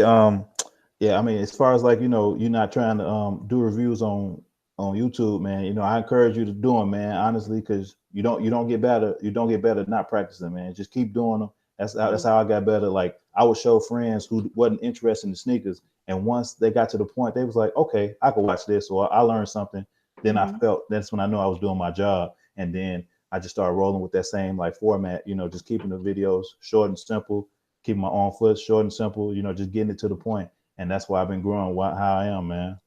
yeah, I mean, as far as like, you know, you're not trying to do reviews on YouTube, man. You know, I encourage you to do them, man, honestly, because you don't get better. You don't get better not practicing, man. Just keep doing them. That's how I got better. Like I would show friends who wasn't interested in the sneakers, and once they got to the point, they was like, okay, I could watch this, or I learned something. Then I felt that's when I know I was doing my job, and then I just started rolling with that same like format. You know, just keeping the videos short and simple, keeping my own foot short and simple. You know, just getting it to the point. And that's why I've been growing how I am, man.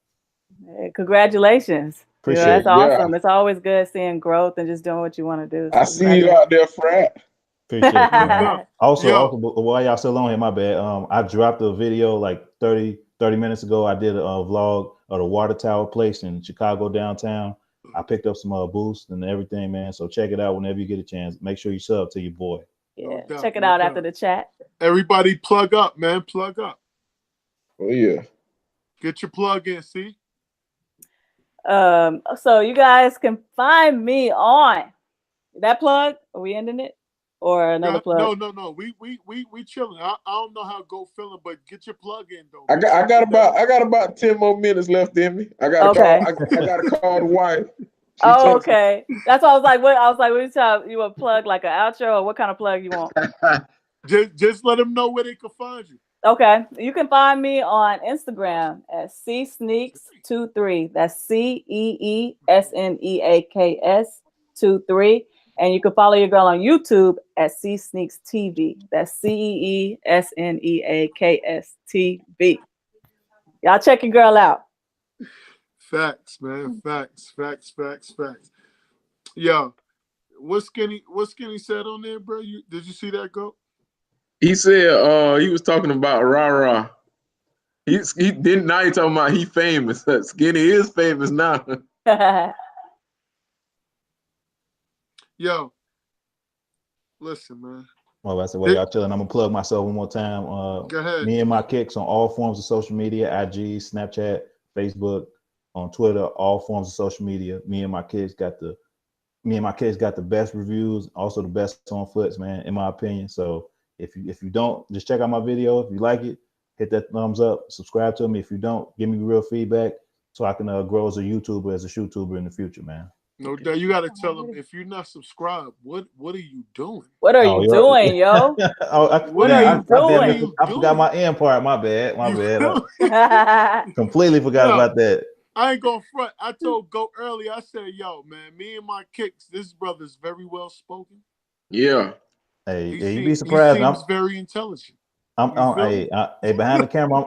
Hey, congratulations. Appreciate that's it. awesome. It's always good seeing growth and just doing what you want to do. I see you out there, Frat. Appreciate it, man. Also, Yo. while y'all still on here, my bad. I dropped a video like 30 minutes ago. I did a vlog of the water tower place in Chicago downtown. I picked up some boosts and everything, man. So check it out whenever you get a chance. Make sure you sub to your boy. Yeah, No doubt, check it no out doubt. after the chat. Everybody plug up, man. Plug up. Oh yeah. Get your plug in, see? So you guys can find me on that plug. Are we ending it? Or another plug? No. We chilling. I don't know how Go feeling, but get your plug in though. I got about 10 more minutes left in me. I got to call the wife. Okay. That's why I was like, what? I was like, what you would plug like an outro, or what kind of plug you want? just let them know where they can find you. Okay, you can find me on Instagram at Ceesneakstv. That's CEESNEAKS 23, and you can follow your girl on YouTube at Ceesneakstv. That's CEESNEAKS Y'all check your girl out. Facts, man. Facts. Yo, what Skinny said on there, bro? Did you see that, Go? He said he was talking about Rah. He didn't. Now he's talking about he famous. Skinny is famous now. Yo, listen, man. Well, I said, well, y'all chilling. I'm gonna plug myself one more time. Go ahead. Menmykickz on all forms of social media: IG, Snapchat, Facebook, on Twitter, all forms of social media. Menmykickz got the best reviews, also the best on foots, man, in my opinion. So if you don't, just check out my video. If you like it, hit that thumbs up, subscribe to me. If you don't, give me real feedback so I can grow as a YouTuber, as a shoe-tuber in the future, man. No doubt. You got to tell them, if you're not subscribed, what are you doing? What are you doing, yo? What are you doing? I forgot my end part. My bad. Completely forgot about that. I ain't gonna front. I told Go earlier. I said, "Yo, man, Menmykickz. This brother's very well spoken. Yeah. Hey, you'd be surprised. He seems very intelligent. Hey, behind the camera,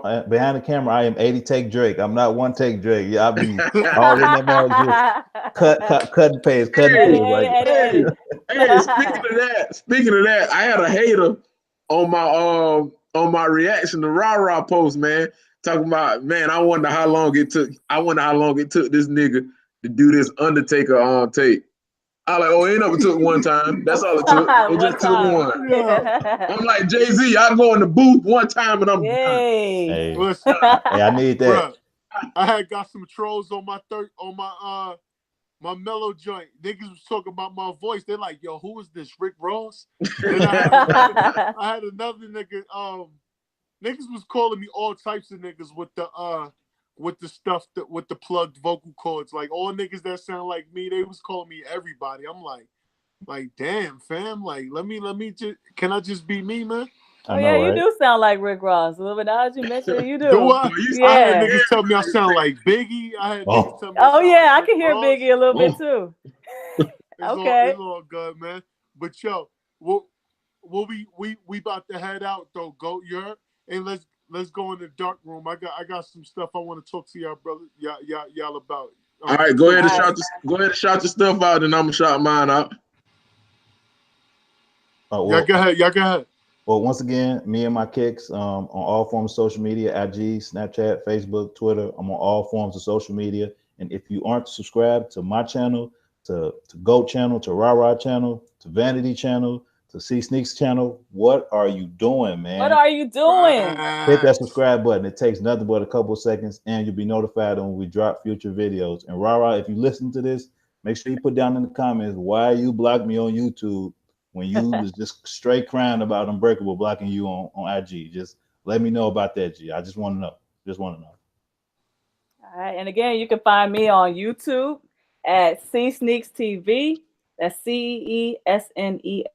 I am 80 take Drake. I'm not one take Drake. Yeah, I be all in that mouth, cut and paste, Hey, speaking of that, I had a hater on my reaction to Rah post, man. Talking about, man, I wonder how long it took this nigga to do this Undertaker tape. I like, oh, it never took one time. That's all it took. It just took one. Yeah. I'm like, Jay-Z, I go in the booth one time and I'm done. Hey, listen, hey, I need that. Bruh, I had got some trolls on my my mellow joint. Niggas was talking about my voice. They're like, yo, who is this? Rick Ross? Then I had another nigga. Niggas was calling me all types of niggas with the stuff with the plugged vocal cords. Like all niggas that sound like me, they was calling me everybody. I'm like, damn, fam. Like, let me just, can I just be me, man? Oh, yeah, you do sound like Rick Ross. But now that you mention it, you do. Do I? Yeah. I had niggas tell me I sound like Biggie. I had niggas tell me I can hear Biggie a little bit too. It's all good, man. But yo, we about to head out though. Go, and let's go in the dark room. I got some stuff I want to talk to y'all, brother. Y'all about. All right, go ahead and shout your stuff out, and I'm gonna shout mine out. Y'all go ahead. Well, once again, Menmykickz on all forms of social media, IG, Snapchat, Facebook, Twitter. I'm on all forms of social media. And if you aren't subscribed to my channel, to Goat channel, to Rah channel, to Vanity channel, to Ceesneakstv channel, what are you doing, man? What are you doing? Hit that subscribe button. It takes nothing but a couple of seconds, and you'll be notified when we drop future videos. And Rah, if you listen to this, make sure you put down in the comments why you blocked me on YouTube when you was just straight crying about Unbreakable blocking you on IG. Just let me know about that, G. I just want to know. All right, and again, you can find me on YouTube at Ceesneakstv. That's CESNEAKS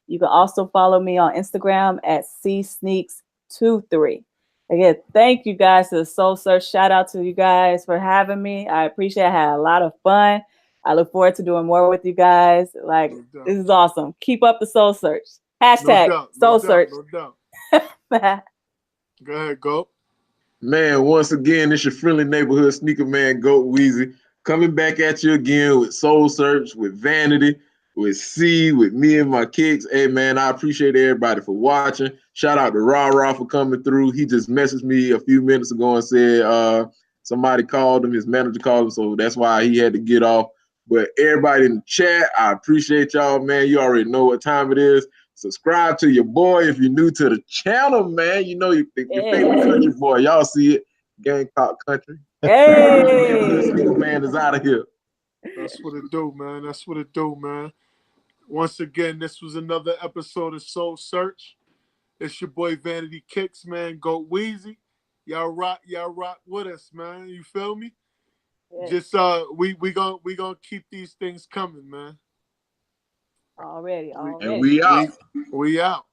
You can also follow me on Instagram at Ceesneakstv. Again, thank you guys to the Soul Search. Shout out to you guys for having me. I appreciate it. I had a lot of fun. I look forward to doing more with you guys. Like, this is awesome. Keep up the Soul Search. Hashtag Soul Search. No doubt. Go ahead, go. Man, once again, it's your friendly neighborhood sneaker man, Goatweezy, coming back at you again with Soul Search, with Vanity, with C, with Menmykickz. Hey, man, I appreciate everybody for watching. Shout out to Rah for coming through. He just messaged me a few minutes ago and said somebody called him, his manager called him, so that's why he had to get off. But everybody in the chat, I appreciate y'all, man. You already know what time it is. Subscribe to your boy if you're new to the channel, man. You know your favorite country boy. Y'all see it. Gamecock Country. Hey. Man is out of here. That's what it do, man. That's what it do, man. Once again, this was another episode of Soul Search. It's your boy Vanity Kikz, man. Goatweezy. Y'all rock with us, man. You feel me? Yeah. Just we gonna keep these things coming, man. Already. And we out. We out.